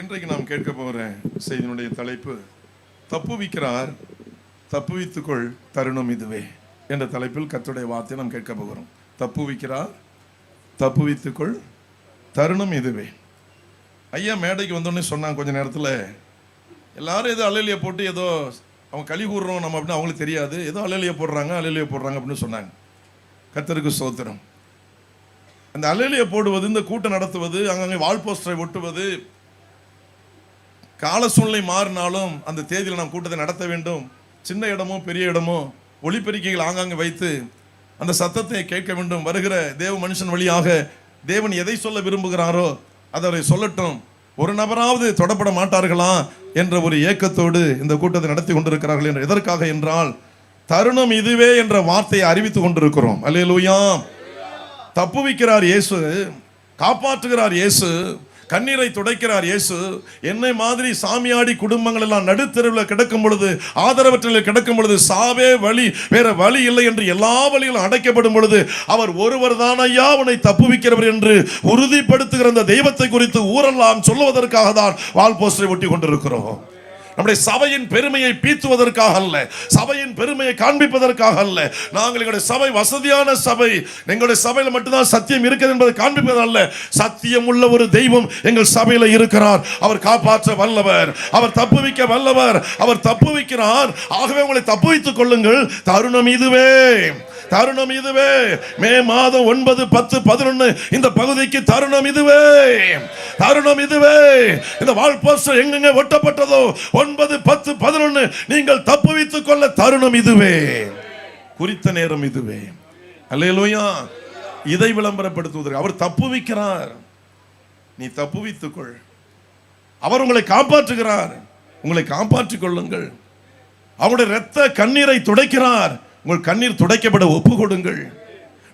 இன்றைக்கு நாம் கேட்க போகிற செய்தியினுடைய தலைப்பு தப்புவிக்கிறார், தப்புவித்துக்கொள், தருணம் இதுவே என்ற தலைப்பில் கர்த்தருடைய வார்த்தையை நாம் கேட்க போகிறோம். தப்புவிக்கிறார், தப்புவித்துக்கொள், தருணம் இதுவே. ஐயா மேடைக்கு வந்தோடனே சொன்னாங்க, கொஞ்ச நேரத்தில் எல்லாரும் ஏதோ அலையிலியை போட்டு ஏதோ அவங்க களி கூறுறோம் நம்ம அப்படின்னு அவங்களுக்கு தெரியாது, ஏதோ அலையிலியை போடுறாங்க அப்படின்னு சொன்னாங்க. கர்த்தருக்கு ஸ்தோத்திரம். அந்த அலையிலியை போடுவது, இந்த கூட்டம் நடத்துவது, அங்கங்கே வால் போஸ்டரை ஒட்டுவது, கால சூழ்நிலை மாறினாலும் அந்த தேதியில் நாம் கூட்டத்தை நடத்த வேண்டும். சின்ன இடமோ பெரிய இடமோ ஒளிப்பெருக்கைகள் ஆங்காங்கே வைத்து அந்த சத்தத்தை கேட்க வேண்டும். வருகிற தேவ மனுஷன் வழியாக தேவன் எதை சொல்ல விரும்புகிறாரோ அதை சொல்லட்டும், ஒரு நபராவது தொடப்பட மாட்டார்களா என்ற ஒரு ஏக்கத்தோடு இந்த கூட்டத்தை நடத்தி கொண்டிருக்கிறார்கள். என்று எதற்காக என்றால், தருணம் இதுவே என்ற வார்த்தையை அறிவித்துக் கொண்டிருக்கிறோம். அல்லேலூயா. தப்புவிக்கிறார் இயேசு, காப்பாற்றுகிறார் இயேசு, கண்ணீரை துடைக்கிறார் இயேசு. என்னை மாதிரி சாமியாடி குடும்பங்கள் எல்லாம் நடுத்தெருவில் கிடக்கும் பொழுது, ஆதரவற்றில் கிடக்கும் பொழுது, சாவே வழி, வேற வழி இல்லை என்று எல்லா வழிகளும் அடைக்கப்படும் பொழுது, அவர் ஒருவர் தான் ஐயா உன்னை தப்புவிக்கிறவர் என்று உறுதிப்படுத்துகிற அந்த தெய்வத்தை குறித்து ஊரெல்லாம் சொல்லுவதற்காக தான் வால் போஸ்டரை ஒட்டி கொண்டிருக்கிறோம். நம்முடைய சபையின் பெருமையை பீத்துவதற்காக அல்ல, சபையின் பெருமையை காண்பிப்பதற்காக அல்ல. நாங்கள் எங்களுடைய சபை வசதியான சபை, எங்களுடைய சபையில் மட்டும்தான் சத்தியம் இருக்கிறது என்பதை காண்பிப்பது அல்ல. சத்தியம் உள்ள ஒரு தெய்வம் எங்கள் சபையில் இருக்கிறார். அவர் காப்பாற்ற வல்லவர், அவர் தப்புவிக்க வல்லவர், அவர் தப்புவிக்கிறார். ஆகவே உங்களை தப்புவித்துக் கொள்ளுங்கள். தருணம் இதுவே, தருணம் இதுவே. மே மாதம் 9, 10, 11 இந்த பகுதிக்கு தருணம் இதுவே, தருணம் இதுவே. இந்த வால் போஸ்டர் எங்கெங்க ஒட்டப்பட்டதோ 9, 10, 11 நீங்கள் தப்புவித்துக் கொள்ள தருணம் இதுவே, குறித்த நேரம் இதுவே. அல்லேலூயா. இதை விளம்பரப்படுத்துவதற்கு அவர் தப்புவிக்கிறார். நீ தப்புவித்துக்கொள். அவர் உங்களை காப்பாற்றுகிறார். உங்களை காப்பாற்றிக் கொள்ளுங்கள். அவருடைய இரத்த கண்ணீரை துடைக்கிறார். உங்கள் கண்ணீர் துடைக்கப்பட ஒப்பு கொடுங்கள்.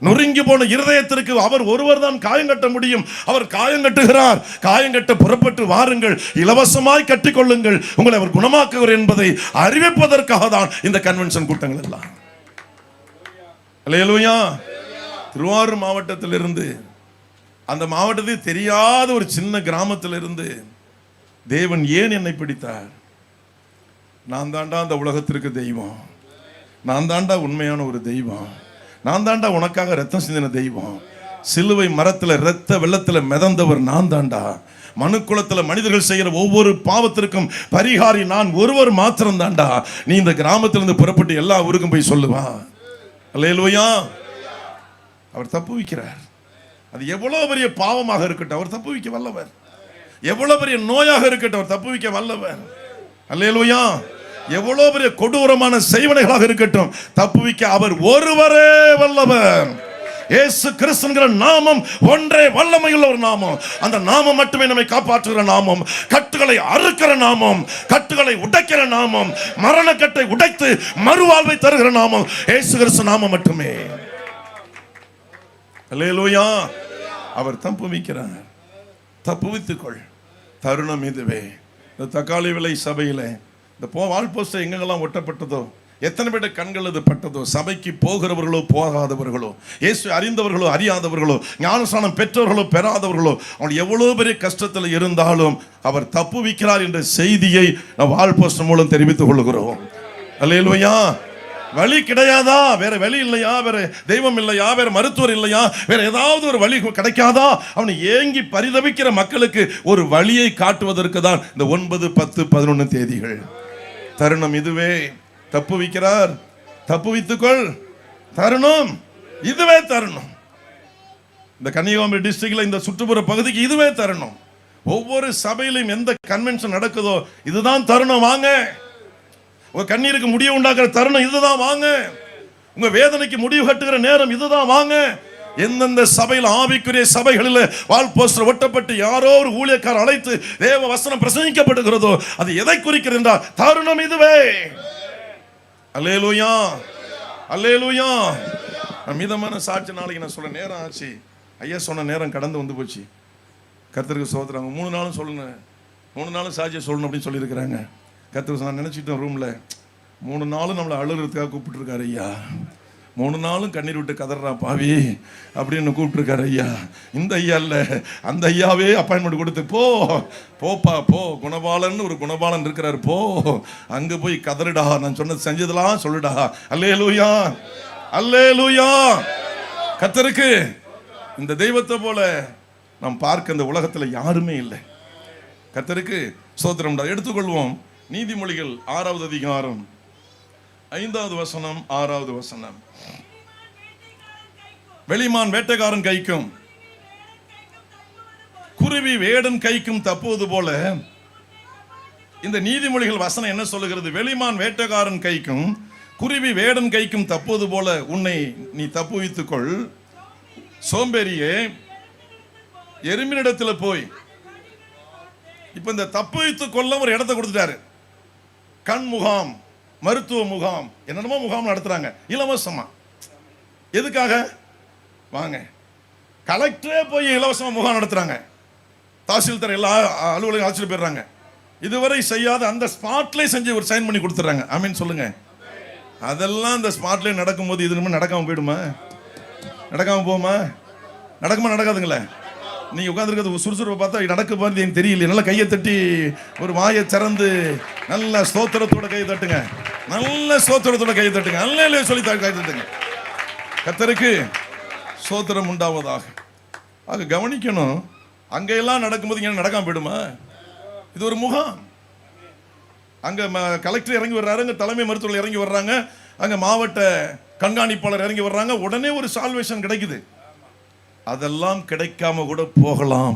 நொறுங்கி போன இருதயத்திற்கு அவர் ஒருவர் தான் காயங்கட்ட முடியும். அவர் காயங்கட்டுகிறார். காயங்கட்ட புறப்பட்டு வாருங்கள், இலவசமாய் கட்டிக்கொள்ளுங்கள், உங்களை அவர் குணமாக்குவார் என்பதை அறிவிப்பதற்காக தான் இந்த கன்வென்ஷன் கூட்டங்கள் எல்லாம். அல்லேலூயா. திருவாரூர் மாவட்டத்திலிருந்து, அந்த மாவட்டத்தில் தெரியாத ஒரு சின்ன கிராமத்திலிருந்து தேவன் ஏன் என்னை பிடித்தார்? நான் தாண்டா அந்த உலகத்திற்கு தெய்வம், நான் தாண்டா உண்மையான ஒரு தெய்வம், நான் தாண்டா உனக்காக ரத்தம் சிந்தின தெய்வம், சிலுவை மரத்தில் இரத்த வெள்ளத்தில் மிதந்தவர் நான் தாண்டா, மனுக்குலத்தில் மனிதர்கள் செய்கிற ஒவ்வொரு பாவத்திற்கும் பரிகாரி நான் ஒருவர் மாத்திரம் தாண்டா. நீ இந்த கிராமத்திலிருந்து புறப்பட்டு எல்லா ஊருக்கும் போய் சொல்லுவா. அல்லேலூயா. அவர் தப்புவிக்கிறார். அது எவ்வளவு பெரிய பாவமாக இருக்கட்டும் அவர் தப்புவிக்க வல்லவர். எவ்வளவு பெரிய நோயாக இருக்கட்டும் அவர் தப்புவிக்க வல்லவர். அல்லேலூயா. எவ்வளவு பெரிய கொடூரமான செய்வனைகளாக இருக்கட்டும் தப்புவிக்க அவர் ஒருவரே வல்லவர். இயேசு கிறிஸ்துங்கிற நாமம் ஒன்றே வல்லமையுள்ள ஒரு நாமம். அந்த நாமம் மட்டுமே நம்மை காப்பாற்றுகிற நாமம், கட்டுகளை அறுக்கிற நாமம், கட்டுகளை உடைக்கிற நாமம், மரணக்கட்டை உடைத்து மறுவாழ்வை தருகிற நாமம் இயேசு கிறிஸ்து நாமம் மட்டுமே. அல்லேலூயா. அவர் தப்புவிக்கிறார். தப்புவித்துக்கொள், தருணம் இதுவே. இந்த தக்காளி விலை சபையில இந்த வால் போஸ்டர் எங்கெல்லாம் ஒட்டப்பட்டதோ, எத்தனை பேர் கண்கள் அது பட்டதோ, சபைக்கு போகிறவர்களோ போகாதவர்களோ, இயேசு அறிந்தவர்களோ அறியாதவர்களோ, ஞானஸ்நானம் பெற்றவர்களோ பெறாதவர்களோ, அவங்க எவ்வளவு பெரிய கஷ்டத்தில் இருந்தாலும் அவர் தப்புவிக்கிறார் என்ற செய்தியை நாம் வால் போஸ்டர் மூலம் தெரிவித்துக் கொள்கிறோம். அல்லேலூயா. வழி கிடையாதா? வேற வழி இல்லையா? வேற தெய்வம் இல்லையா? வேற மருத்துவர் இல்லையா? வேற ஏதாவது ஒரு வழி கிடைக்காதா? அவனை ஏங்கி பரிதவிக்கிற மக்களுக்கு ஒரு வழியை காட்டுவதற்கு தான் இந்த 9, 10, 11 தேதிகள். தருணம் இதுவே. தப்புவிக்கிறார், தப்புவித்துக்கொள், தருணம் இதுவே. தருணம் இந்த கன்னியாகுமரி டிஸ்ட்ரிக்ட்ல இந்த சுற்றுப்புற பகுதிக்கு இதுவே தருணம். ஒவ்வொரு சபையிலும் எந்த கன்வென்ஷன் நடக்குதோ இதுதான் தருணம். வாங்க, உங்க கண்ணீருக்கு முடிவு உண்டாக்குற தருணம் இதுதான். வாங்க, உங்க வேதனைக்கு முடிவு கட்டுகிற நேரம் இதுதான். வாங்க. எந்தெந்த சபையில், ஆவிக்குரிய சபைகளில் வால் போஸ்டர் ஒட்டப்பட்டு யாரோ ஒரு ஊழியக்காரர் அழைத்து தேவ வசனம் பிரசங்கிக்கப்படுகிறதோ அது எதை குறிக்கிறது என்றால் தருணம் இதுவே. அல்லேலூயா. அல்லேலூயா. மிதமான சாட்சி. நாளைக்கு நான் சொல்ல நேரம் ஆச்சு. ஐயா சொன்ன நேரம் கடந்து வந்து போச்சு. கர்த்தருக்கு சோதராங்க. 3 நாளும் சொல்லணும், 3 நாளும் சாட்சியை சொல்லணும் அப்படின்னு சொல்லியிருக்கிறாங்க. கர்த்தருக்கு நான் நினச்சிட்டேன் ரூமில் 3 நாளும் நம்மளை அழுகிறதுக்காக கூப்பிட்டுருக்காரு ஐயா. 3 நாளும் கண்ணீர் விட்டு கதறா பாவி அப்படின்னு கூப்பிட்டுருக்காரு ஐயா. இந்த ஐயா இல்லை, அந்த ஐயாவே அப்பாயின்மெண்ட் கொடுத்து போப்பா போ, குணபாலன் ஒரு குணபாலன் இருக்கிறார், போ அங்கே போய் கதறிடா, நான் சொன்னது செஞ்சதெல்லாம் சொல்லுடா. அல்லேலூயா, அல்லேலூயா. கர்த்தருக்கு இந்த தெய்வத்தை போல நாம் பார்க்க இந்த உலகத்தில் யாருமே இல்லை. கர்த்தருக்கு ஸ்தோத்திரம். எடுத்துக்கொள்வோம் நீதிமொழிகள் 6வது அதிகாரம் 5வது வசனம் 6வது வசனம். வெளிமான் வேட்டைக்காரன் கைக்கும் குருவி வேடன் கைக்கும் தப்புவது போல, இந்த நீதிமொழிகள் வசனம் என்ன சொல்லுகிறது? வெளிமான் வேட்டைக்காரன் கைக்கும் குருவி வேடன் கைக்கும் தப்புவது போல உன்னை நீ தப்புவித்துக்கொள். சோம்பேறியே, எறும்பினிடத்தில் போய். இப்ப இந்த தப்புவித்துக் கொள்ள ஒரு இடத்தை கொடுத்துட்டாரு. கண் முகாம், மருத்துவ முகாம், என்னென்னமோ முகாம் நடத்துறாங்க இலவசமா. எதுக்காக? வாங்க, கலெக்டரே போய் இலவசமா முகாம் நடத்துறாங்க. தாசில்தார் எல்லா அலுவலகம் அழைச்சிட்டு போயிடுறாங்க. இதுவரை செய்யாத அந்த ஸ்பாட்லேயே செஞ்சு ஒரு சைன் பண்ணி கொடுத்துட்றாங்க. ஆமீன் சொல்லுங்க. அதெல்லாம் அந்த ஸ்பாட்லேயே நடக்கும்போது இது நம்ம நடக்காம போயிடுமா? நடக்காம போமா? நடக்குமா? நடக்காதுங்களே. நீங்க உட்காந்துருக்கிறது சுறுசுறுப்பை பார்த்தா நடக்க பாருது எனக்கு தெரியல. நல்லா கையை தட்டி ஒரு வாயை திறந்து நல்ல ஸ்தோத்திரத்தோட கையை தட்டுங்க. நல்ல ஸ்தோத்திரத்தோட கையை தட்டுங்க. நல்ல சொல்லி கை தட்டுங்க. கர்த்தருக்கு ஸ்தோத்திரம் உண்டாவதாக. ஆக கவனிக்கணும், அங்கெல்லாம் நடக்கும்போது இங்கே நடக்காம போயிடுமா? இது ஒரு முகாம். அங்க கலெக்டர் இறங்கி வர்றாரு, அங்க தலைமை மருத்துவர் இறங்கி வர்றாங்க, அங்க மாவட்ட கண்காணிப்பாளர் இறங்கி வர்றாங்க. உடனே ஒரு சால்வேஷன் கிடைக்குது. அதெல்லாம் கிடைக்காம கூட போகலாம்.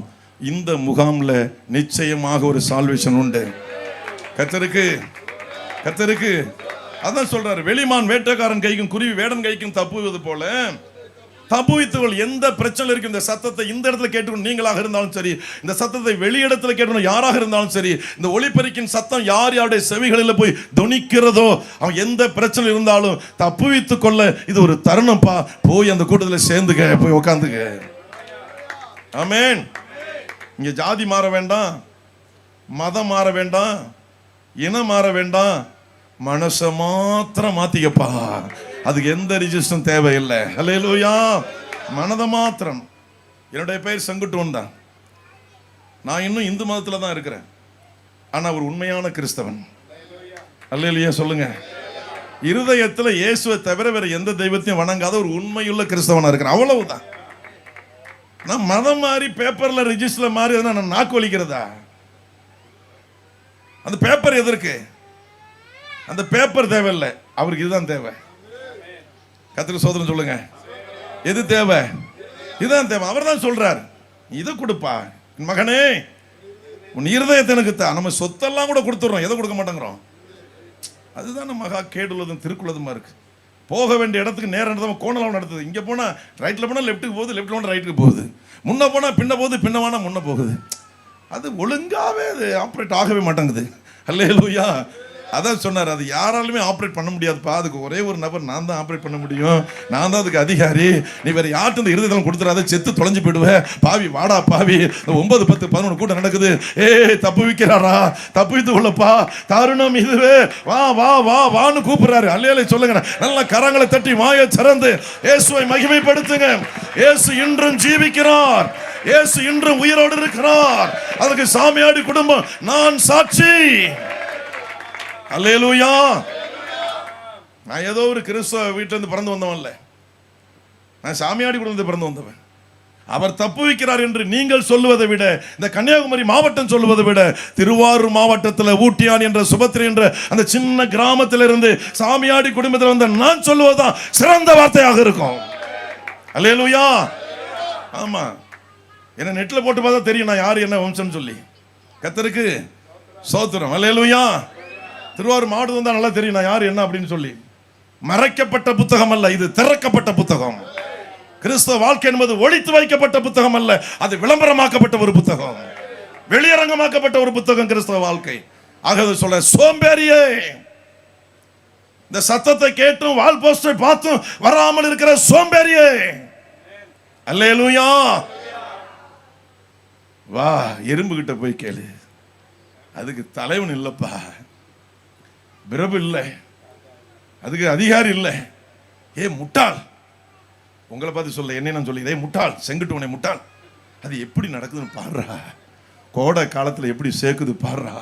இந்த முகாம்ல நிச்சயமாக ஒரு சால்வேஷன் உண்டு. கர்த்தருக்கு கர்த்தருக்கு அதான் சொல்றாரு, வெளிமான் வேட்டைக்காரன் கைக்கும் குருவி வேடன் கைக்கும் தப்புவது போல தப்புவித்துகள். எந்த பிரச்சனை இருக்கு, இந்த சத்தத்தை இந்த இடத்துல கேட்டுக்கணும் நீங்களாக இருந்தாலும் சரி, இந்த சத்தத்தை வெளியிடத்துல கேட்கணும் யாராக இருந்தாலும் சரி, இந்த ஒளிபெருக்கின் சத்தம் யார் யாருடைய செவிகளில் போய் துணிக்கிறதோ, அவன் எந்த பிரச்சனை இருந்தாலும் தப்புவித்துக் கொள்ள இது ஒரு தருணம்ப்பா. போய் அந்த கூட்டத்தில் சேர்ந்துக்க, போய் உட்காந்துக்க. ஆமென். இங்க ஜாதி மாற வேண்டாம், மதம் மாற வேண்டாம், இனம் மாற வேண்டாம், மனசை மாத்திரம் மாத்திக்கப்பா. அதுக்கு எந்த ரிஜிஸ்டரும் தேவையில்லை. அல்லேலூயா. மனதை மாத்திரம். என்னுடைய பெயர் செங்குட்டுவன் தான். நான் இன்னும் இந்து மதத்துல தான் இருக்கிறேன். ஆனா ஒரு உண்மையான கிறிஸ்தவன். அல்லேலூயா சொல்லுங்க. இருதயத்துல இயேசுவை தவிர வேற எந்த தெய்வத்தையும் வணங்காத ஒரு உண்மையுள்ள கிறிஸ்தவனா இருக்கிறேன். அவ்வளவுதான். நான் மதம் மாறி பேப்பர்ல ரிஜிஸ்டர்ல மாறி நான் நாக்கு வலிக்கிறதா? அந்த பேப்பர் எதற்கு? அந்த பேப்பர் தேவையில்லை, அவருக்கு இதுதான் தேவை. கர்த்தருக்கு சோதனை சொல்லுங்க. எது தேவை? இதுதான் தேவை. அவர் தான் சொல்றார், இதை கொடுப்பா மகனே, உன் இருதயத்தை எனக்கு தான். நம்ம சொத்தெல்லாம் கூட கொடுத்துறோம், எதை கொடுக்க மாட்டேங்கிறோம்? அதுதான் மகா கேடுள்ளதும் திருக்குள்ளதுமா இருக்கு. போக வேண்டிய இடத்துக்கு நேரம் நடத்தாம கோணலாம் நடத்துது. இங்கே போனால் ரைட்டில் போனால் லெஃப்ட்டுக்கு போகுது, லெஃப்ட்டில் போனால் ரைட்டுக்கு போகுது, முன்ன போனால் பின்ன போகுது, பின்ன போனால் முன்ன போகுது. அது ஒழுங்காகவே அது ஆப்ரேட் ஆகவே மாட்டேங்குது. அல்லேலூயா. அதான் சொன்னார், அது யாராலுமே ஆப்ரேட் பண்ண முடியாதுப்பா. அதுக்கு ஒரே ஒரு நபர் நான் தான் ஆப்ரேட் பண்ண முடியும். நான் தான் அதுக்கு அதிகாரி. நீ வேற யார்ட்டு இந்த இருதயத்தெல்லாம் கொடுத்துறாத, செத்து தொலைஞ்சு போயிடுவேன். பாவி வாடா பாவி. 9, 10, 11 கூட்டம் நடக்குது. தப்பு வைக்கிறாரா? தப்பு வைத்து கொள்ளப்பா, தருணம் இதுவே, வா வா வா வான்னு கூப்பிடுறாரு. அல்லேலூயா சொல்லுங்க. நல்ல கரங்களை தட்டி வாயை திறந்து இயேசுவை மகிமைப்படுத்துங்க. இயேசு இன்றும் ஜீவிக்கிறார். இயேசு இன்றும் உயிரோடு இருக்கிறார். அதுக்கு சாமியாடி குடும்பம் நான் சாட்சி. அல்லேலூயா. நான் ஏதோ ஒரு கிறிஸ்தவ வீட்டில இருந்து பிறந்து வந்தவன் இல்லை, நான் சாமியாடி குடும்பத்தில் பிறந்து வந்தவன். அவர் தப்பு வைக்கிறார் என்று நீங்கள் சொல்லுவதை விட, இந்த கன்னியாகுமரி மாவட்டம் சொல்லுவதை விட, திருவாரூர் மாவட்டத்தில் ஊட்டியான் என்ற சுபத்திரி என்ற அந்த சின்ன கிராமத்திலிருந்து சாமியாடி குடும்பத்தில் வந்த நான் சொல்லுவதுதான் சிறந்த வார்த்தையாக இருக்கும். அல்லேலூயா. ஆமா, என்ன நெட்ல போட்டு பார்த்தா தெரியும் நான் யாரு என்ன வம்சம் சொல்லி. கர்த்தருக்கு ஸ்தோத்திரம். அல்லேலூயா. திருவாரூர் மாவட்டம் தான் நல்லா தெரியும் நான் யார் என்ன அப்படின்னு சொல்லி. மறைக்கப்பட்ட புத்தகம் அல்ல, இது திறக்கப்பட்ட புத்தகம். கிறிஸ்தவ வாழ்க்கை என்பது ஒளித்து வைக்கப்பட்ட புத்தகம் அல்ல, அது விளம்பரமாக்கப்பட்ட ஒரு புத்தகம், வெளியரங்கமாக்கப்பட்ட ஒரு புத்தகம் கிறிஸ்தவ வாழ்க்கை. ஆக சொல்ல, சோம்பேறியே, இந்த சத்தத்தை கேட்டும் வால் போஸ்டரை பார்த்தும் வராமல் இருக்கிற சோம்பேறியே, அல்லேலூயா. வா, எறும்பு கிட்ட போய் கேளு. அதுக்கு தலைவன் இல்லப்பா, பிரபு இல்லை, அதுக்கு அதிகாரி இல்லை, ஏ முட்டாள், உங்களை பார்த்து சொல்ல, என்ன நான் சொல்லி, ஏ முட்டாள், செங்குட்டு உன்னை முட்டாள், அது எப்படி நடக்குதுன்னு பாடுறா, கோடை காலத்தில் எப்படி சேர்க்குது பாடுறா,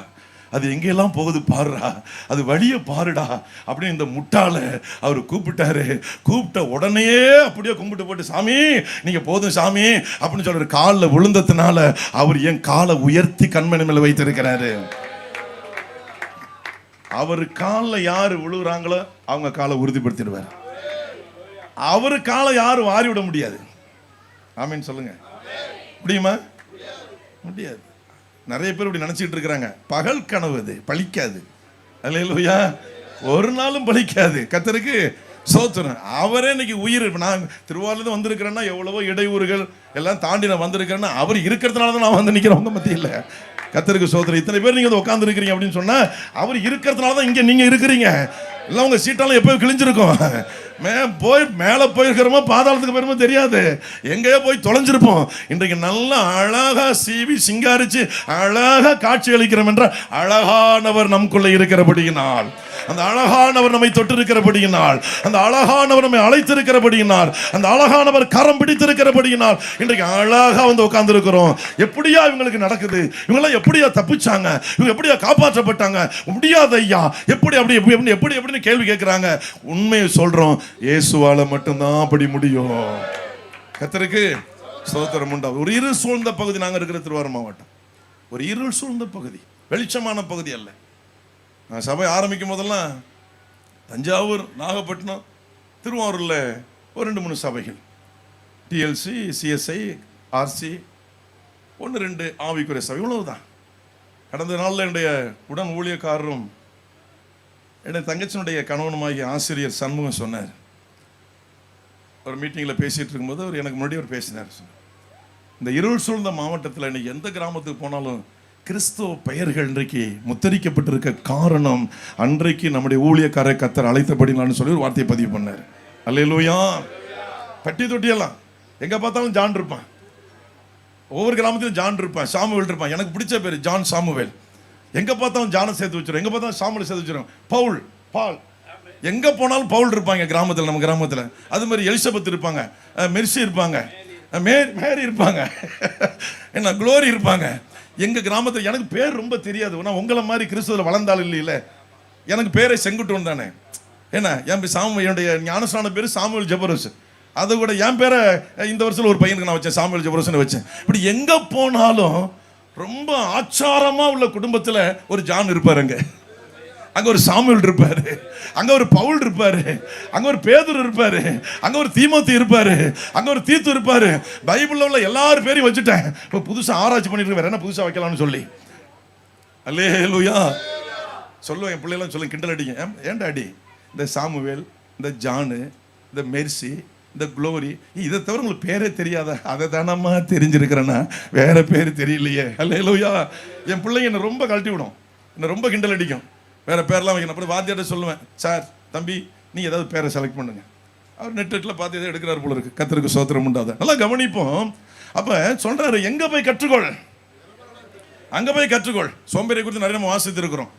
அது எங்கெல்லாம் போகுது பாருடா, அது வழியை பாருடா அப்படின்னு இந்த முட்டாளை அவர் கூப்பிட்டாரு. கூப்பிட்ட உடனே அப்படியே கும்பிட்டு போட்டு, சாமி நீங்க போதும் சாமி அப்படின்னு சொல்ற, காலில் விழுந்ததுனால அவர் என் காலை உயர்த்தி கண்மணி மேல வைத்திருக்கிறாரு. அவர் காலில் யாரு விழுகிறாங்களோ அவங்க காலை உறுதிப்படுத்திடுவார். அவரு காலை யாரும் வாரி விட முடியாது. ஆமீன் சொல்லுங்க. முடியுமா? முடியாது. நிறைய பேர் இப்படி நினைச்சிட்டு இருக்கிறாங்க. பகல் கனவு, அது பலிக்காது. அல்லேலூயா. ஒரு நாளும் பலிக்காது. கர்த்தருக்கு ஸ்தோத்திரம். அவரே இன்னைக்கு உயிர். நான் திருவாரூர்ல வந்திருக்கிறேன்னா எவ்வளவோ இடையூறுகள் எல்லாம் தாண்டி நான் வந்திருக்கிறேன்னா அவர் இருக்கிறதுனால தான் நான் வந்து நிற்கிறேன் உங்க மத்தியில். கர்த்தருக்கு ஸ்தோத்திரம். இத்தனை பேர் நீங்க உட்கார்ந்து இருக்கிறீங்க அப்படின்னு சொன்னா அவர் இருக்கிறதுனால தான் இங்க நீங்க இருக்கிறீங்க. எல்லாம் உங்க சீட்டாலும் எப்போ கிழிஞ்சிருக்கும். போய் மேலே போயிருக்கிறோமோ பாதாளத்துக்கு போயிருமோ தெரியாது, எங்கேயோ போய் தொலைஞ்சிருப்போம். இன்றைக்கு நல்லா அழகா சீவி சிங்காரிச்சு அழகா காட்சி அளிக்கிறோம் என்ற அழகானவர் நமக்குள்ள இருக்கிறபடியினால், அந்த அழகானவர் நம்மை தொட்டிருக்கிறபடியினால், அந்த அழகானவர் நம்மை அழைத்திருக்கிறபடியினால், அந்த அழகானவர் கரம் பிடித்திருக்கிறபடியினால் இன்றைக்கு அழகா வந்து உட்கார்ந்து இருக்கிறோம். எப்படியா இவங்களுக்கு நடக்குது, இவங்களாம் எப்படியா தப்பிச்சாங்க, இவங்க எப்படியா காப்பாற்றப்பட்டாங்க, முடியாது ஐயா, எப்படி அப்படி எப்படி எப்படி எப்படின்னு கேள்வி கேட்கிறாங்க. உண்மையை சொல்றோம், இயேசுவால மட்டும்தான் அப்படி முடியும். கர்த்தருக்கு ஸ்தோத்திரம் உண்டாகும். ஒரு இருள் சூழ்ந்த பகுதி நாங்க இருக்கிற திருவாரூர் மாவட்டம், ஒரு இருள் சூழ்ந்த பகுதி, வெளிச்சமான பகுதி அல்ல. நான் சபை ஆரம்பிக்கும் போதெல்லாம் தஞ்சாவூர், நாகப்பட்டினம், திருவாரூர்ல ஒரு 2-3 சபைகள், டிஎல்சி, சிஎஸ்ஐ, ஆர்சி, 1-2 ஆவிக்குரிய சபை, இவ்வளவுதான். கடந்த நாளில் என்னுடைய உடன் ஊழியக்காரரும் என்னுடைய தங்கச்சினுடைய கணவனுமாகிய ஆசிரியர் சண்முகம் சொன்னார். ஒரு மீட்டிங்கில் பேசிகிட்டு இருக்கும்போது அவர் எனக்கு முன்னாடி அவர் பேசினார். இந்த இருள் சூழ்ந்த மாவட்டத்தில் இன்னைக்கு எந்த கிராமத்துக்கு போனாலும் கிறிஸ்துவ பெயர்கள் இன்றைக்கு முத்தரிக்கப்பட்டிருக்க காரணம், அன்றைக்கு நம்முடைய ஊழியக்கார கர்த்தர் அழைத்தபடினான்னு சொல்லி ஒரு வார்த்தையை பதிவு பண்ணார். அல்லேலூயா. பட்டி தொட்டியெல்லாம் எங்கே பார்த்தாலும் ஜான் இருப்பான். ஒவ்வொரு கிராமத்திலும் ஜான் இருப்பான், சாமுவேல் இருப்பான். எனக்கு பிடிச்ச பேர் ஜான் சாமுவேல். எங்கே பார்த்தாலும் ஜானை சேர்த்து வச்சிடும், எங்கே பார்த்தாலும் சாமுவேல் சேர்த்து வச்சிடும். பவுல், பால், எங்கே போனாலும் பவுல் இருப்பாங்க கிராமத்தில், நம்ம கிராமத்தில். அது மாதிரி எலிசபெத் இருப்பாங்க, மெர்சி இருப்பாங்க, மேரி இருப்பாங்க, என்ன குளோரி இருப்பாங்க. எங்கள் கிராமத்தில் எனக்கு பேர் ரொம்ப தெரியாது. நான் உங்களை மாதிரி கிறிஸ்துவில் வளர்ந்தாலும் இல்லையில, எனக்கு பேரை செங்குட்டுவன் தானே. ஏன்னா என் என்னுடைய ஞானஸ்தான பேர் சாமுவேல் ஜெபரோஸ். அதை கூட என் பேரை இந்த வருஷத்தில் ஒரு பையனுக்கு நான் வச்சேன், சாமுவேல் ஜெபரோஸ்னு வச்சேன். இப்படி எங்கே போனாலும் ரொம்ப ஆச்சாரமா உள்ள குடும்பத்தில் ஒரு ஜான் இருப்பாரு, அங்க ஒரு சாமுவேல் இருப்பாரு, அங்க ஒரு பவுல் இருப்பாரு, அங்க ஒரு பேதுரு இருப்பாரு, அங்க ஒரு தீமோத்தி இருப்பாரு, அங்க ஒரு தீத்து இருப்பாரு. பைபிள்ல உள்ள எல்லாரும் பேரையும் வச்சுட்டேன். இப்போ புதுசா ஆராய்ச்சி பண்ணிட்டு வேற என்ன புதுசா வைக்கலாம்னு சொல்லி. அல்லேலூயா. சொல்லுவேன், என் பிள்ளைலாம் சொல்லுங்க, கிண்டல் அடிங்க. ஏன்டா அடி, இந்த சாமுவேல், இந்த ஜானு, இந்த மெர்சி, இந்த குளோரி, இதை தவிர உங்களுக்கு பேரே தெரியாதா? அதை தானம்மா தெரிஞ்சிருக்கிறேன்னா, வேற பேர் தெரியலையே. அல்லேலூயா. என் பிள்ளைங்க என்ன ரொம்ப கழட்டி விடும், என்ன ரொம்ப கிண்டல் அடிக்கும், வேற பேரெல்லாம் வைக்கணும். அப்புறம் வாத்தியார்ட்ட சொல்லுவேன், சார் தம்பி நீ ஏதாவது பேரை செலக்ட் பண்ணுங்க. அவர் நெட்டில் பார்த்து எதாவது எடுக்கிறார் போல இருக்கு. கர்த்தருக்கு ஸ்தோத்திரம் உண்டாத. நல்லா கவனிப்போம். அப்ப சொல்றாரு, எங்க போய் கற்றுக்கொள், அங்க போய் கற்றுக்கொள். சோம்பேறியை குறித்து நிறைய நம்ம வாசித்து இருக்கிறோம்.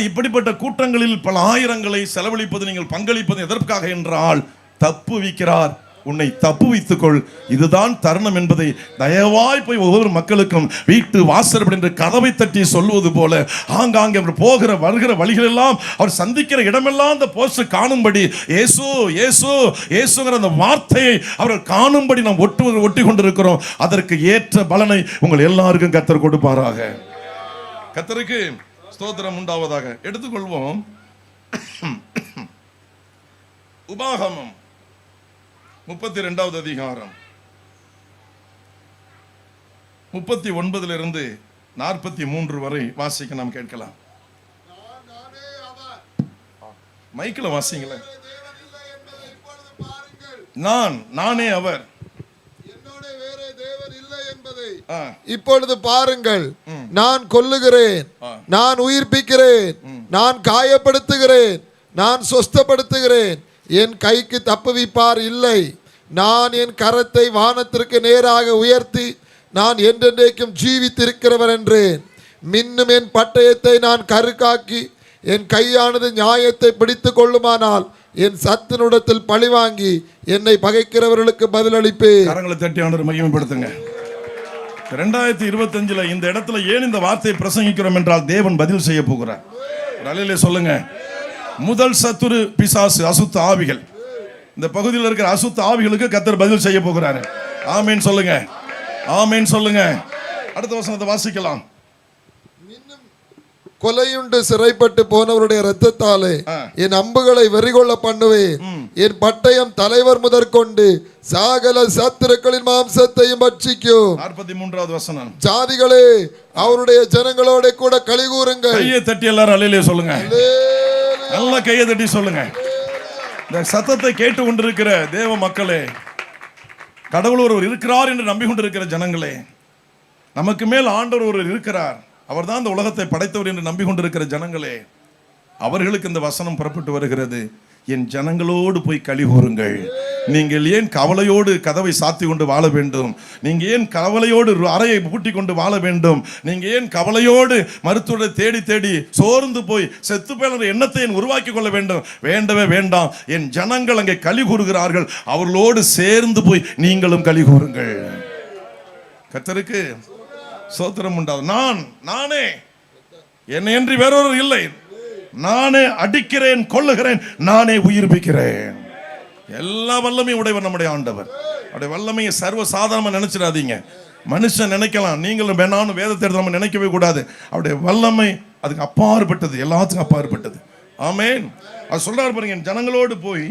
இப்படிப்பட்ட கூட்டங்களில் பல ஆயிரங்களை செலவழிப்பது, நீங்கள் பங்களிப்பது எதற்காக என்றால், தப்புவிக்கிறார், உன்னை தப்புவித்துக்கொள், இதுதான் தருணம் என்பதை தயவாய் போய் ஒவ்வொரு மக்களுக்கும் வீட்டு வாசல் என்று கதவை தட்டி சொல்லுவது போல ஆங்காங்கே அவர் போகிற வருகிற வழிகளெல்லாம், அவர் சந்திக்கிற இடமெல்லாம் அந்த போஸ்டர் காணும்படி, இயேசு இயேசு இயேசுங்கிற அந்த வார்த்தையை அவர்கள் காணும்படி நாம் ஒட்டி கொண்டிருக்கிறோம். அதற்கு ஏற்ற பலனை உங்கள் எல்லாருக்கும் கர்த்தர் கொடுப்பாராக. கர்த்தருக்கு ஸ்தோத்திரம் உண்டாவதாக. எடுத்துக்கொள்வோம் உபாகமம் 32வது அதிகாரம் 39 43 வரை வாசிக்க நாம் கேட்கலாம். மைக்கில் வாசிங்கள. நானே அவர், என்னோட வேற தேவன் இல்லை என்பதை இப்பொழுது பாருங்கள். நான் கொல்லுகிறேன், நான் உயிர்ப்பிக்கிறேன், நான் காயப்படுத்துகிறேன், நான் சொஸ்தப்படுத்துகிறேன், என் கைக்கு தப்புவிப்பார் இல்லை. நான் என் கரத்தை வானத்திற்கு நேராக உயர்த்தி நான் என்றென்றைக்கும் ஜீவித்திருக்கிறவர் என்றேன். மின்னும் என் பட்டயத்தை நான் கருக்காக்கி என் கையானது நியாயத்தை பிடித்து கொள்ளுமானால் என் சத்தினுடத்தில் பழிவாங்கி என்னை பகைக்கிறவர்களுக்கு பதிலளிப்பேன். கரங்களை தட்டி ஆண்டவரை மகிமைப்படுத்துங்க. 2025 இந்த இடத்துல ஏன் இந்த வார்த்தையை பிரசங்கிக்கிறோம் என்றால் தேவன் பதில் செய்ய போகிறார். அல்லேலூயா சொல்லுங்க. முதல் சத்துரு பிசாசு, அசுத்த ஆவிகள். இந்த பகுதியில் இருக்கிற அசுத்த ஆவிகளுக்கு கர்த்தர் பதில் செய்ய போகிறாரு. ஆமென் சொல்லுங்க, ஆமென் சொல்லுங்க. அடுத்த வசனத்தை வாசிக்கலாம். கொலையுண்டு சிறைப்பட்டு போனவருடைய இரத்தத்தாலே என் அம்புகளை வெறிகொள்ள பண்ணுவேன். என் பட்டயம் தலைவர் முதற்கொண்டு சகல சத்துருக்களின் மாம்சத்தையும் பட்சிக்கும். 43வது வசனம். ஜாதிகளே அவருடைய ஜனங்களோட கூட களி கூறுங்கள். கையை தட்டி எல்லாரும் அல்லேலூயா சொல்லுங்க. நல்லா கையை தட்டி சொல்லுங்க. இந்த சத்தத்தை கேட்டு கொண்டிருக்கிற தேவ மக்களே, கடவுள் ஒருவர் இருக்கிறார் என்று நம்பிக்கொண்டிருக்கிற ஜனங்களே, நமக்கு மேல் ஆண்டவர் ஒருவர் இருக்கிறார், அவர் தான் இந்த உலகத்தை படைத்தவர் என்று நம்பிக்கொண்டிருக்கிற ஜனங்களே, அவர்களுக்கு இந்த வசனம் புறப்பட்டு வருகிறது. என் ஜனங்களோடு போய் களி கூறுங்கள். நீங்கள் ஏன் கவலையோடு கதவை சாத்தி கொண்டு வாழ வேண்டும்? நீங்க ஏன் கவலையோடு அறையை பூட்டி கொண்டு வாழ வேண்டும்? நீங்க ஏன் கவலையோடு மருத்துவரை தேடி தேடி சோர்ந்து போய் செத்து போன எண்ணத்தை உருவாக்கி கொள்ள வேண்டும்? வேண்டவே வேண்டாம். என் ஜனங்கள் அங்கே களி கூறுகிறார்கள், அவர்களோடு சேர்ந்து போய் நீங்களும் களி கூறுங்கள். கர்த்தருக்கு ஸ்தோத்திரம் உண்டாகும். நானே என்னை என்று வேறொரு இல்லை. நானே அடிக்கிறேன், கொல்லுகிறேன், நானே உயிர்ப்பிக்கிறேன். எல்லா வல்லமையும் உடையவர் நம்முடைய ஆண்டவர். அவருடைய வல்லமையை சர்வ சாதாரணமா நினைச்சிடாதீங்க. மனுஷன் நினைக்கலாம், நீங்களும் வேணான்னு வேதத்தை எடுத்து நம்ம நினைக்கவே கூடாது. அவருடைய வல்லமை அதுக்கு அப்பாற்பட்டது, எல்லாத்துக்கும் அப்பாற்பட்டது. ஆமென். அது சொல்றாரு பாருங்க, ஜனங்களோடு போய்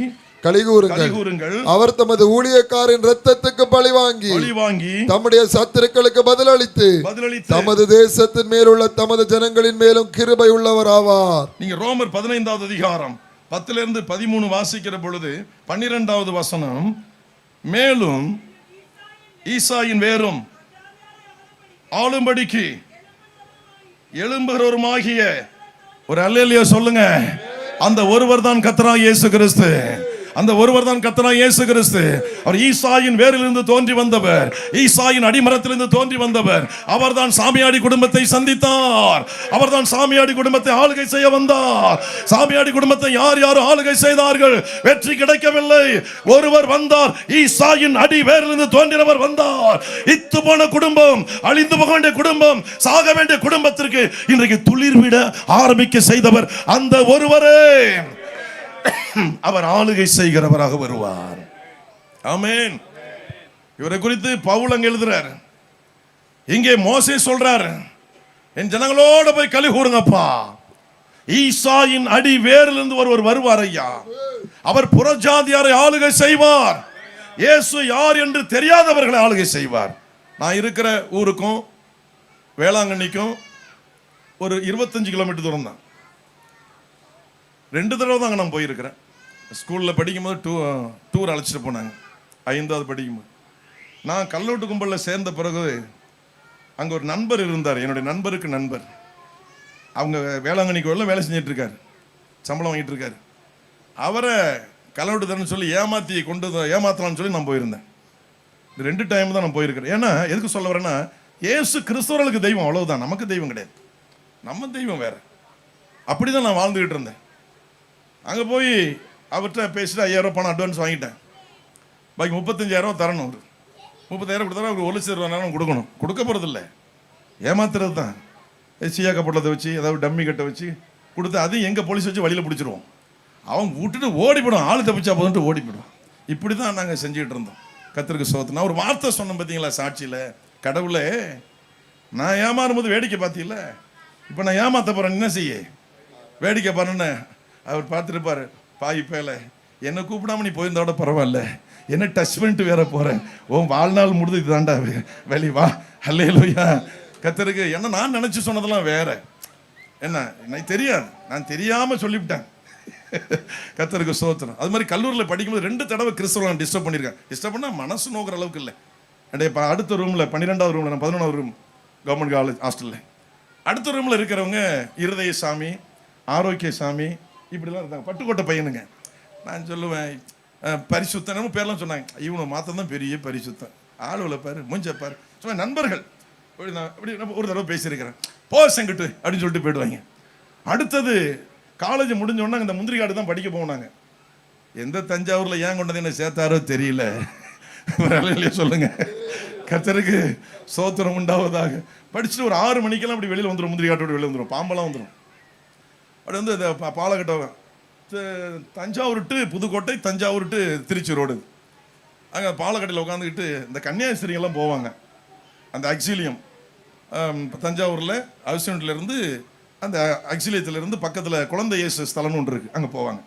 களி கூறுங்கள். அவர் தமது ஊழியக்காரின் இரத்தத்துக்கு பழிவாங்கி தம்முடைய சத்துருக்களுக்கு பதிலளித்து தமது தேசத்தின் மேலுள்ள தமது ஜனங்களின் மேலும் கிருபை உள்ளவர் ஆவார். நீங்க ரோமர் 15வது அதிகாரம் 10 - 13 வாசிக்கிற பொழுது 12வது வசனம், மேலும் ஈசாயின் வேரும் ஆளும்படிக்கு எழும்புகிறவருமாகிய ஒரு அல்லேலூயா சொல்லுங்க. அந்த ஒருவர் தான் கர்த்தராகிய இயேசு கிறிஸ்து. அந்த ஒருவர் தான் கர்த்தராகிய இயேசு கிறிஸ்து. அவர் ஈசாயின் வேரிலிருந்து தோன்றி வந்தவர், ஈசாயின் அடிமரத்திலிருந்து தோன்றி வந்தவர். அவர்தான் சாமியாடி குடும்பத்தை சந்தித்தார். அவர்தான் சாமியாடி குடும்பத்தை ஆளுகை செய்ய வந்தார். சாமியாடி குடும்பத்தை யார் யார் ஆளுகை செய்தார்கள்? வெற்றி கிடைக்கவில்லை. ஒருவர் வந்தார், ஈசாயின் அடி வேரிலிருந்து தோன்றினவர் வந்தார். இத்து போன குடும்பம், அழிந்து போக வேண்டிய குடும்பம், சாக வேண்டிய குடும்பத்திற்கு இன்றைக்கு துளிர்விட ஆரம்பிக்க செய்தவர் அந்த ஒருவரே. அவர் ஆளுகை செய்கிறவராக வருவார். ஆமென். இவரை குறித்து பவுல் அங்க எழுதுறார். இங்கே மோசே சொல்றார், என் ஜனங்களோட போய் களி கூறுங்கப்பா. ஈசாயின் அடி வேரிலிருந்து ஒருவர் வருவார் ஐயா. அவர் புறஜாதியாரை ஆளுகை செய்வார். இயேசு யார் என்று தெரியாதவர்களை ஆளுகை செய்வார். நான் இருக்கிற ஊருக்கும் வேளாங்கண்ணிக்கும் ஒரு 25 கிலோமீட்டர் தூரம் தான். 2 தடவை தாங்க நான் போயிருக்கிறேன். ஸ்கூலில் படிக்கும்போது டூர் அழைச்சிட்டு போனாங்க. 5வது படிக்கும்போது நான் கல்லூட்டு கும்பலில் சேர்ந்த பிறகு அங்கே ஒரு நண்பர் இருந்தார், என்னுடைய நண்பருக்கு நண்பர். அவங்க வேளாங்கண்ணி கோயிலில் வேலை செஞ்சிட்டு இருக்காரு, சம்பளம் வாங்கிட்டு இருக்காரு. அவரை கல்லூட்டு தரேன்னு சொல்லி ஏமாத்தலான்னு சொல்லி நான் போயிருந்தேன். இது 2 டைம் தான் நான் போயிருக்கிறேன். ஏன்னா எதுக்கு சொல்ல வரேன்னா, இயேசு கிறிஸ்தவர்களுக்கு தெய்வம், அவ்வளவுதான். நமக்கு தெய்வம் கிடையாது, நம்ம தெய்வம் வேற. அப்படிதான் நான் வாழ்ந்துகிட்டு இருந்தேன். அங்கே போய் அவர்கிட்ட பேசிட்டு 5000 பணம் அட்வான்ஸ் வாங்கிட்டேன். பாக்கி 35,000 தரணும். ஒரு 30,000 கொடுத்தாலும் அவருக்கு 1,00,000 கொடுக்கணும். கொடுக்க போகிறதில்ல, ஏமாத்துறது தான். சியாக்க போட்டதை வச்சு ஏதாவது டம்மி கட்டை வச்சு கொடுத்து அதையும் எங்கள் போலீஸ் வச்சு வழியில் பிடிச்சிருவோம். அவன் விட்டுட்டு ஓடி போயிடும், ஆள் தப்பிச்சா போதுன்ட்டு ஓடி போயிடுவான். இப்படி தான் நாங்கள் செஞ்சுக்கிட்டு இருந்தோம். கர்த்தருக்கு ஸ்தோத்திரம். நான் ஒரு வார்த்தை சொன்னேன் பார்த்தீங்களா சாட்சியில், கடவுளே நான் ஏமாறும் போது வேடிக்கை பார்த்தீங்கள, இப்போ நான் ஏமாத்த போகிறேன், என்ன செய்ய வேடிக்கை பாருன்னு அவர் பார்த்துருப்பாரு. பாய் பேல என்னை கூப்பிடாம நீ போயிருந்தோட பரவாயில்ல, என்ன டச் பண்ணிட்டு வேற போகிறேன், உன் வாழ்நாள் முடிது இதுதான்டா வெளி வா. அல்லேலூயா கர்த்தருக்கு. என்ன நான் நினச்சி சொன்னதெல்லாம் வேற, என்ன எனக்கு தெரியாது, நான் தெரியாமல் சொல்லிவிட்டேன். கர்த்தருக்கு ஸ்தோத்திரம். அது மாதிரி கல்லூரியில் படிக்கும்போது 2 தடவை கிறிஸ்தவ நான் டிஸ்டர்ப் பண்ணியிருக்கேன். டிஸ்டர்ப் பண்ணால் மனசு நோக்கிற அளவுக்கு இல்லை. அடுத்த ரூமில் 12வது ரூமில், நான் 11வது ரூம் கவர்மெண்ட் காலேஜ் ஹாஸ்டலில், அடுத்த ரூமில் இருக்கிறவங்க இருதய சாமி, ஆரோக்கிய சாமி, இப்படிலாம் இருந்தாங்க. பட்டுக்கோட்டை பையனுங்க. நான் சொல்லுவேன் பரிசுத்தனும் பேர்லாம் சொன்னாங்க. இவனை மாற்றம் தான் பெரிய பரிசுத்தம், ஆளுவில் பாரு, மூஞ்ச பாரு. சும்மா நண்பர்கள் அப்படி ஒரு தடவை பேசியிருக்கிறேன். போ செங்கிட்டு அப்படின்னு சொல்லிட்டு போயிடுவாங்க. அடுத்தது காலேஜ் முடிஞ்சோடனே இந்த முந்திரி காடு தான் படிக்க போனாங்க. எந்த தஞ்சாவூர்ல ஏன் கொண்டு வந்து என்ன சேர்த்தாரோ தெரியல. சொல்லுங்க. கர்த்தருக்கு ஸ்தோத்திரம் உண்டாவதாக. படிச்சுட்டு ஒரு 6 மணிக்கெல்லாம் அப்படி வெளியில் வந்துடும், முந்திரி காட்டோட வெளியில் வந்துடும், பாம்பெல்லாம் வந்துடும். அப்படி வந்து இந்த பாலக்கட்டம் Thanjavur to Pudukkottai, Thanjavur to Tiruchi road. அங்கே பாலக்கட்டையில் உட்காந்துக்கிட்டு இந்த கன்னியாஸ்திரிங்கெல்லாம் போவாங்க. அந்த அக்சிலியம் தஞ்சாவூரில் அவசியம்லேருந்து அந்த அக்சிலியத்திலேருந்து பக்கத்தில் குழந்தை இயேசு ஸ்தலம்னு ஒன்று இருக்குது, அங்கே போவாங்க.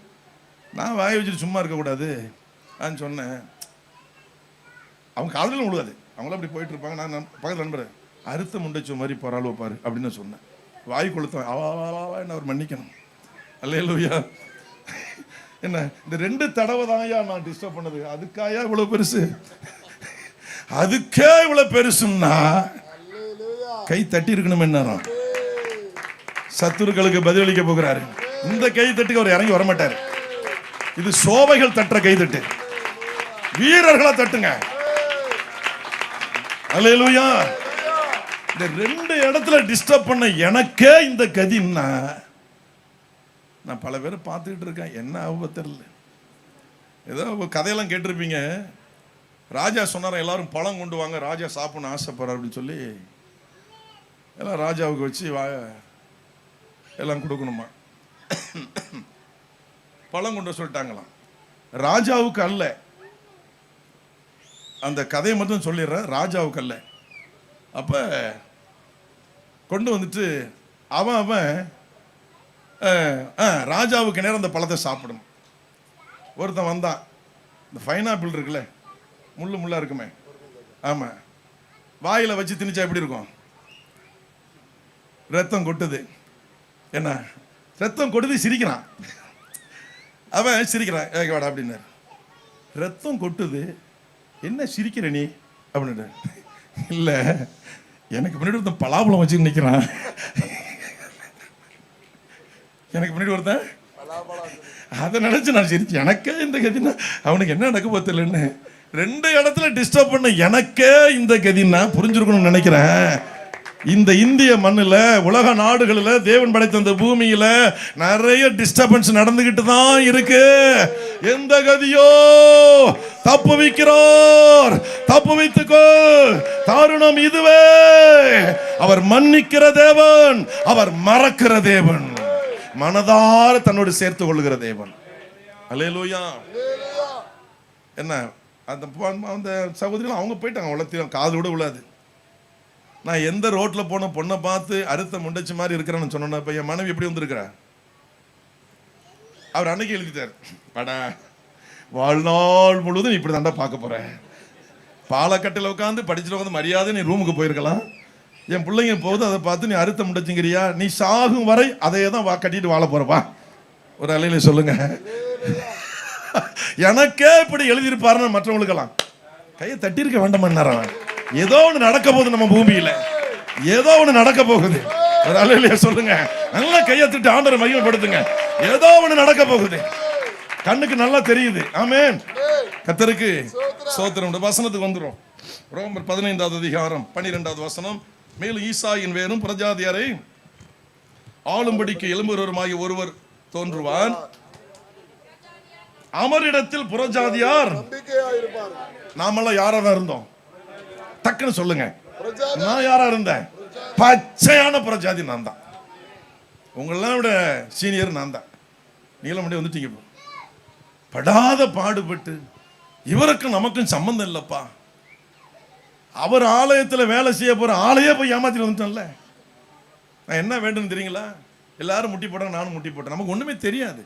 நான் வாயை வச்சுட்டு சும்மா இருக்கக்கூடாது நான் சொன்னேன். அவங்க காலையில் விழுவாது, அவங்களும் அப்படி போயிட்டு இருப்பாங்க. நான் பக்கத்தில் நண்பர் அறுத்த முண்டைச்சோ மாதிரி போகிறாள் வைப்பார் அப்படின்னு சொன்னேன். வாய் கொளுத்தவன் அவா என்ன அவர் மன்னிக்கணும். அல்லேலூயா. என்ன இந்த 2 தடவை தான்யா நான் டிஸ்டர்ப் பண்ணது, அதுக்காயா இவ்வளவு பெருசு? அதுக்கே இவ்வளவு பெருசுன்னா கை தட்டி இருக்கணும். என்ன சத்துருக்களுக்கு பதிலளிக்க போகிறாரு. இந்த கை தட்டுக்கு அவர் இறங்கி வரமாட்டாரு. இது சோவைகள் தட்டுற கை தட்டு, வீரர்களா தட்டுங்க. அல்லேலூயா. இந்த 2 இடத்துல டிஸ்டர்ப் பண்ண எனக்கே இந்த கதின்னா, நான் பல பேரை பார்த்துக்கிட்டு இருக்கேன். என்ன ஆகும் தெரியல. ஏதோ கதையெல்லாம் கேட்டிருப்பீங்க. ராஜா சொன்னார எல்லாரும் பழம் கொண்டு வாங்க, ராஜா சாப்பிடணும் ஆசைப்படுறார் அப்படின்னு சொல்லி எல்லாம் ராஜாவுக்கு வச்சு எல்லாம் கொடுக்கணுமா. பழம் கொண்டு சொல்லிட்டாங்களாம். ராஜாவுக்கு அல்ல, அந்த கதையை மட்டும் சொல்லிடுற, ராஜாவுக்கு அல்ல. அப்ப கொண்டு வந்துட்டு அவன் ராஜாவுக்கு நேரம் அந்த பழத்தை சாப்பிடணும். ஒருத்தன் வந்தான், இந்த பைனாப்பிள் இருக்குல்ல, முள்ளா இருக்குமே, ஆமா, வாயில வச்சு திணிச்சா எப்படி இருக்கும்? ரத்தம் கொட்டுது. என்ன ரத்தம் கொட்டுது? சிரிக்கிறான். அவன் சிரிக்கிறான், வாடா அப்படின்னாரு. ரத்தம் கொட்டுது, என்ன சிரிக்கிற நீ அப்படின்னு. இல்ல, எனக்கு முன்னாடி ஒருத்தன் பலாப்பழம் வச்சு நிற்கிறான். எனக்கு முன்னாடி ஒருத்தன் அதை நினைச்சு நான் சிரிச்சேன். எனக்கே இந்த கதினா அவனுக்கு என்ன நடக்க போதில்லன்னு 2 இடத்துல டிஸ்டர்ப் பண்ண எனக்கே இந்த கதின்னா புரிஞ்சிருக்கணும்னு நினைக்கிறேன். இந்த இந்திய மண்ணில், உலக நாடுகளில், தேவன் படைத்த இந்த பூமியில நிறைய டிஸ்டர்பன்ஸ் நடந்துகிட்டு தான் இருக்கு. எந்த கதியோ தப்பு வைக்கிறார், தப்பு வைத்துக்கோ. தாருணம் இதுவே. அவர் மன்னிக்கிற தேவன், அவர் மறக்கிற தேவன், மனதார தன்னோடு சேர்த்து கொள்கிற தேவன். அல்லேலூயா. என்ன அந்த சகோதரிகள் அவங்க போயிட்டாங்க, உலகத்தையும் காதோட விழாது. நான் எந்த ரோட்ல போன பொண்ணை பார்த்து அறுத்த முண்டச்சு மாதிரி இருக்கிறேன்னு சொன்னேன். இப்ப என் மனைவி எப்படி வந்திருக்கிறா? அவர் அன்னைக்கு எழுதிட்டார், படா வாழ்நாள் முழுவதும் இப்படி தாண்டா பார்க்க போறேன். பாலக்கட்டில் உட்காந்து படிச்சுட்டு உட்காந்து மரியாதை நீ ரூமுக்கு போயிருக்கலாம். என் பிள்ளைங்க போகுது, அதை பார்த்து நீ அறுத்த முண்டச்சுங்கிறியா? நீ சாகும் வரை அதையே தான் கட்டிட்டு வாழ போறப்பா. ஒரு அலையில சொல்லுங்க. எனக்கே இப்படி எழுதியிருப்பாருன்னு மற்றவங்களுக்கெல்லாம் கையை தட்டியிருக்க வேண்டாம். ஏதோ ஒன்று நடக்க போகுது நம்ம பூமியில, ஏதோ ஒன்று நடக்க போகுது. ஒரு அலையில சொல்லுங்க. நல்லா கையை தட்டி ஆண்டவரை மகிமைப்படுத்துங்க. ஏதோ ஒன்று நடக்க போகுது, கண்ணுக்கு நல்லா தெரியுது. ஆமென். கர்த்தருக்கு ஸ்தோத்திரம். வசனத்துக்கு வந்துரும். ரோமர் 15வது அதிகாரம் 12வது வசனம். மேலும் ஈசாயின் வேரும் பிரஜாதியாரை ஆளும்படிக்கு எழும்புகிறவருமாகிய ஒருவர் தோன்றுவார், அமரிடத்தில் புறஜாதியார். நாமெல்லாம் யாரா இருந்தோம்? டக்குன்னு சொல்லுங்க. நான் யாரா இருந்தேன்? பச்சையான புறஜாதி நான் தான். உங்களெல்லாம் விட சீனியர் நான் தான். நீங்களும் முன்னாடி வந்துட்டீங்க. படாத பாடுபட்டு இவருக்கும் நமக்கும் சம்பந்தம் இல்லப்பா, அவர் ஆலயத்தில் வேலை செய்ய போற ஆளையே போய் ஏமாத்திட்டு வந்துட்டேன்ல. நான் என்ன வேண்டும் தெரியுங்களா? எல்லாரும் முட்டி போட்டாங்க, நானும் முட்டி போட்டேன். நமக்கு ஒண்ணுமே தெரியாது.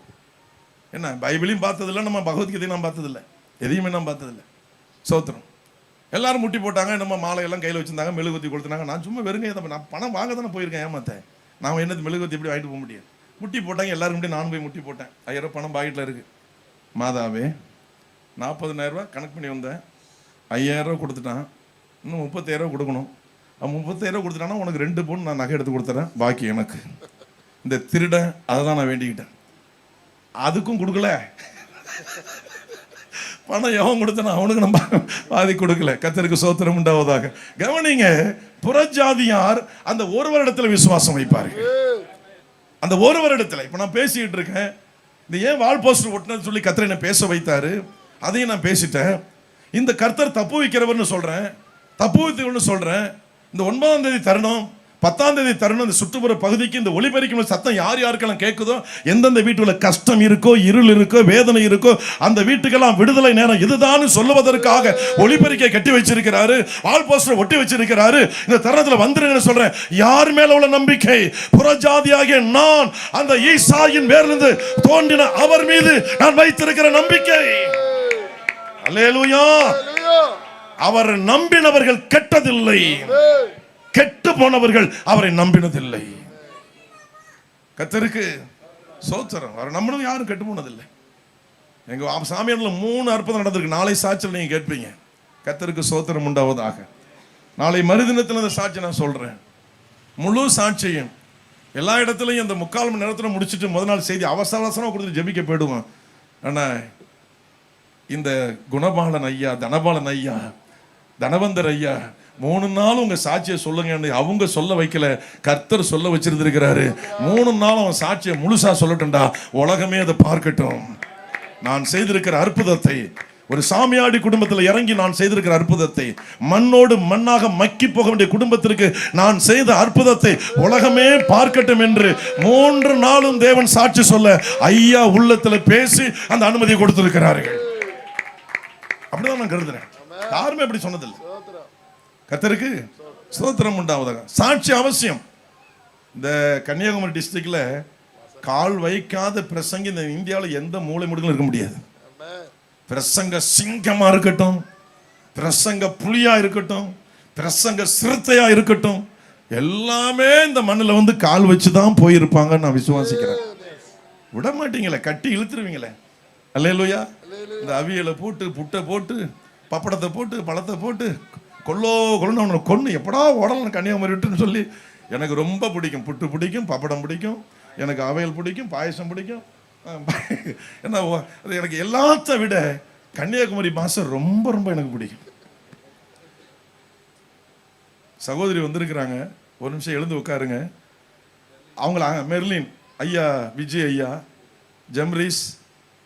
என்ன பைபிளையும் பார்த்ததில்லை, நம்ம பகவத்கீதையும் நான் பார்த்ததில்லை, எதையுமே நான் பார்த்ததில்லை. சோத்திரம். எல்லாரும் முட்டி போட்டாங்க, நம்ம மாலையெல்லாம் கையில் வச்சிருந்தாங்க, மெழுகுவத்தி கொடுத்தாங்க. நான் சும்மா வெறுங்க, நான் பணம் வாங்க தானே போயிருக்கேன், ஏமாத்தேன். நான் என்னது மெழுகுவத்தி எப்படி வாங்கிட்டு போக முடியும்? முட்டி போட்டாங்க, எல்லாரும் முன்னாடி நானும் போய் முட்டி போட்டேன். 5000 பணம் பாக்கெட்டில் இருக்கு. மாதாவே 40,000 ரூபா கணக்கு பண்ணி வந்தேன், 5000 ரூபா கொடுத்துட்டான், இன்னும் 30,000 ரூபா கொடுக்கணும். 30,000 ரூபா கொடுத்துட்டானா உனக்கு 2 பவுன் நான் நகை எடுத்து கொடுத்துறேன், பாக்கி எனக்கு. இந்த திருட அதை தான் நான் வேண்டிக்கிட்டேன். அதுக்கும் கொடுக்கல. பணம் எவன் கொடுத்தனா அவனுக்கு நம்ம பாதி கொடுக்கல. கர்த்தருக்கு ஸ்தோத்திரம் உண்டாவதாக. கவனிங்க, புறஜாதியார் அந்த ஒரு வருடத்துல விசுவாசம் வைப்பாரு. அந்த ஒரு வருடத்துல இப்ப நான் பேசிக்கிட்டு இருக்கேன், இந்த ஏன் வால் போஸ்டர் ஒட்டினது சொல்லி கர்த்தர் என்ன பேச வைத்தாரு, அதையும் நான் பேசிட்டேன். இந்த கர்த்தர் தப்பு வைக்கிறவர்னு சொல்றேன், தப்பு வைத்தவர்னு சொல்றேன். இந்த 9ஆம் தேதி தருணம், 10ஆம் தேதி தருணம், இந்த சுற்றுப்புற பகுதிக்கு இந்த ஒளிபெருக்கும் சத்தம் யார் யாருக்கெல்லாம் கேட்குதோ, எந்தெந்த வீட்டுல கஷ்டம் இருக்கோ, இருள் இருக்கோ, வேதனை இருக்கோ, அந்த வீட்டுக்கெல்லாம் விடுதலை நேரம் இதுதான் சொல்லுவதற்காக ஒளிபெருக்கை கட்டி வச்சிருக்கிறாரு, வால் போஸ்டர் ஒட்டி வச்சிருக்கிறாரு. இந்த தருணத்துல வந்துருங்கன்னு சொல்றேன். யார் மேல உள்ள நம்பிக்கை? புறஜாதியாகிய நான் அந்த ஈசாயின் வேரிலிருந்து தோன்றின அவர் மீது நான் வைத்திருக்கிற நம்பிக்கை. அல்லேலூயா. அவர் நம்பினவர்கள் கெட்டதில்லை, கெட்டு போனவர்கள் அவரை நம்பினதில்லை. கர்த்தருக்கு ஸ்தோத்திரம். அவரை நம்பினது யாரும் கெட்டு போனதில்லை. எங்க சாமியார்ல 3 அற்புதம் நடந்திருக்கு. நாளை சாட்சியில் நீங்க கேட்பீங்க. கர்த்தருக்கு ஸ்தோத்திரம் உண்டாவதாக. நாளை மறுதினத்தில் அந்த சாட்சி நான் சொல்றேன். முழு சாட்சியும் எல்லா இடத்துலையும் இந்த 3/4 மணி நேரத்தில் முடிச்சுட்டு முதல் நாள் செய்தி அவசர அவசரமாக கொடுத்து ஜெபிக்க போயிடுவோம். ஆனா இந்த குணபாலன் ஐயா, தனபாலன் ஐயா, தனவந்தர் ஐயா 3 நாள் உங்க சாட்சியை சொல்லுங்க. அவங்க சொல்ல வைக்கல, கர்த்தர் சொல்ல வச்சிருந்திருக்கிறாரு. 3 நாள் அவன் சாட்சியை முழுசா சொல்லட்டும்டா, உலகமே அதை பார்க்கட்டும். நான் செய்திருக்கிற அற்புதத்தை, ஒரு சாமியாடி குடும்பத்தில் இறங்கி நான் செய்திருக்கிற அற்புதத்தை, மண்ணோடு மண்ணாக மக்கி போக வேண்டிய குடும்பத்திற்கு நான் செய்த அற்புதத்தை உலகமே பார்க்கட்டும் என்று 3 நாளும் தேவன் சாட்சி சொல்ல ஐயா உள்ளத்துல பேசி அந்த அனுமதியை கொடுத்திருக்கிறார்கள். அப்படிதான் நான் கருதுறேன். யாருமே அப்படி சொன்னதில்லை. கர்த்தருக்கு ஸ்தோத்திரம் உண்டாவதாக. சாட்சி அவசியம். இந்த கன்னியாகுமரி டிஸ்ட்ரிக்ட்ல கால் வைக்காத பிரசங்க இந்த இந்தியாவில் எந்த மூலை முடுக்கிலும் இருக்க முடியாது. பிரசங்க சிங்கமா இருக்கட்டும், பிரசங்க புலியா இருக்கட்டும், பிரசங்க சிறுத்தையா இருக்கட்டும், எல்லாமே இந்த மண்ணில் வந்து கால் வச்சுதான் போயிருப்பாங்க. நான் விசுவாசிக்கிறேன். விட மாட்டீங்களே, கட்டி இழுத்துருவீங்களே. அல்லேலூயா. இந்த அவியலை போட்டு, புட்டை போட்டு, பப்படத்தை போட்டு, பழத்தை போட்டு கொன்னு அவனை கொன்று எப்படா ஓடலாம் கன்னியாகுமரி விட்டுன்னு சொல்லி. எனக்கு ரொம்ப பிடிக்கும், புட்டு பிடிக்கும், பப்படம் பிடிக்கும், எனக்கு அவையல் பிடிக்கும், பாயசம் பிடிக்கும். என்ன அது எனக்கு எல்லாத்த விட கன்னியாகுமரி மாசம் ரொம்ப ரொம்ப எனக்கு பிடிக்கும். சகோதரி வந்திருக்கிறாங்க, ஒரு நிமிஷம் எழுந்து உட்காருங்க. அவங்கள மெர்லின் ஐயா, விஜய் ஐயா, ஜம்ரீஸ்,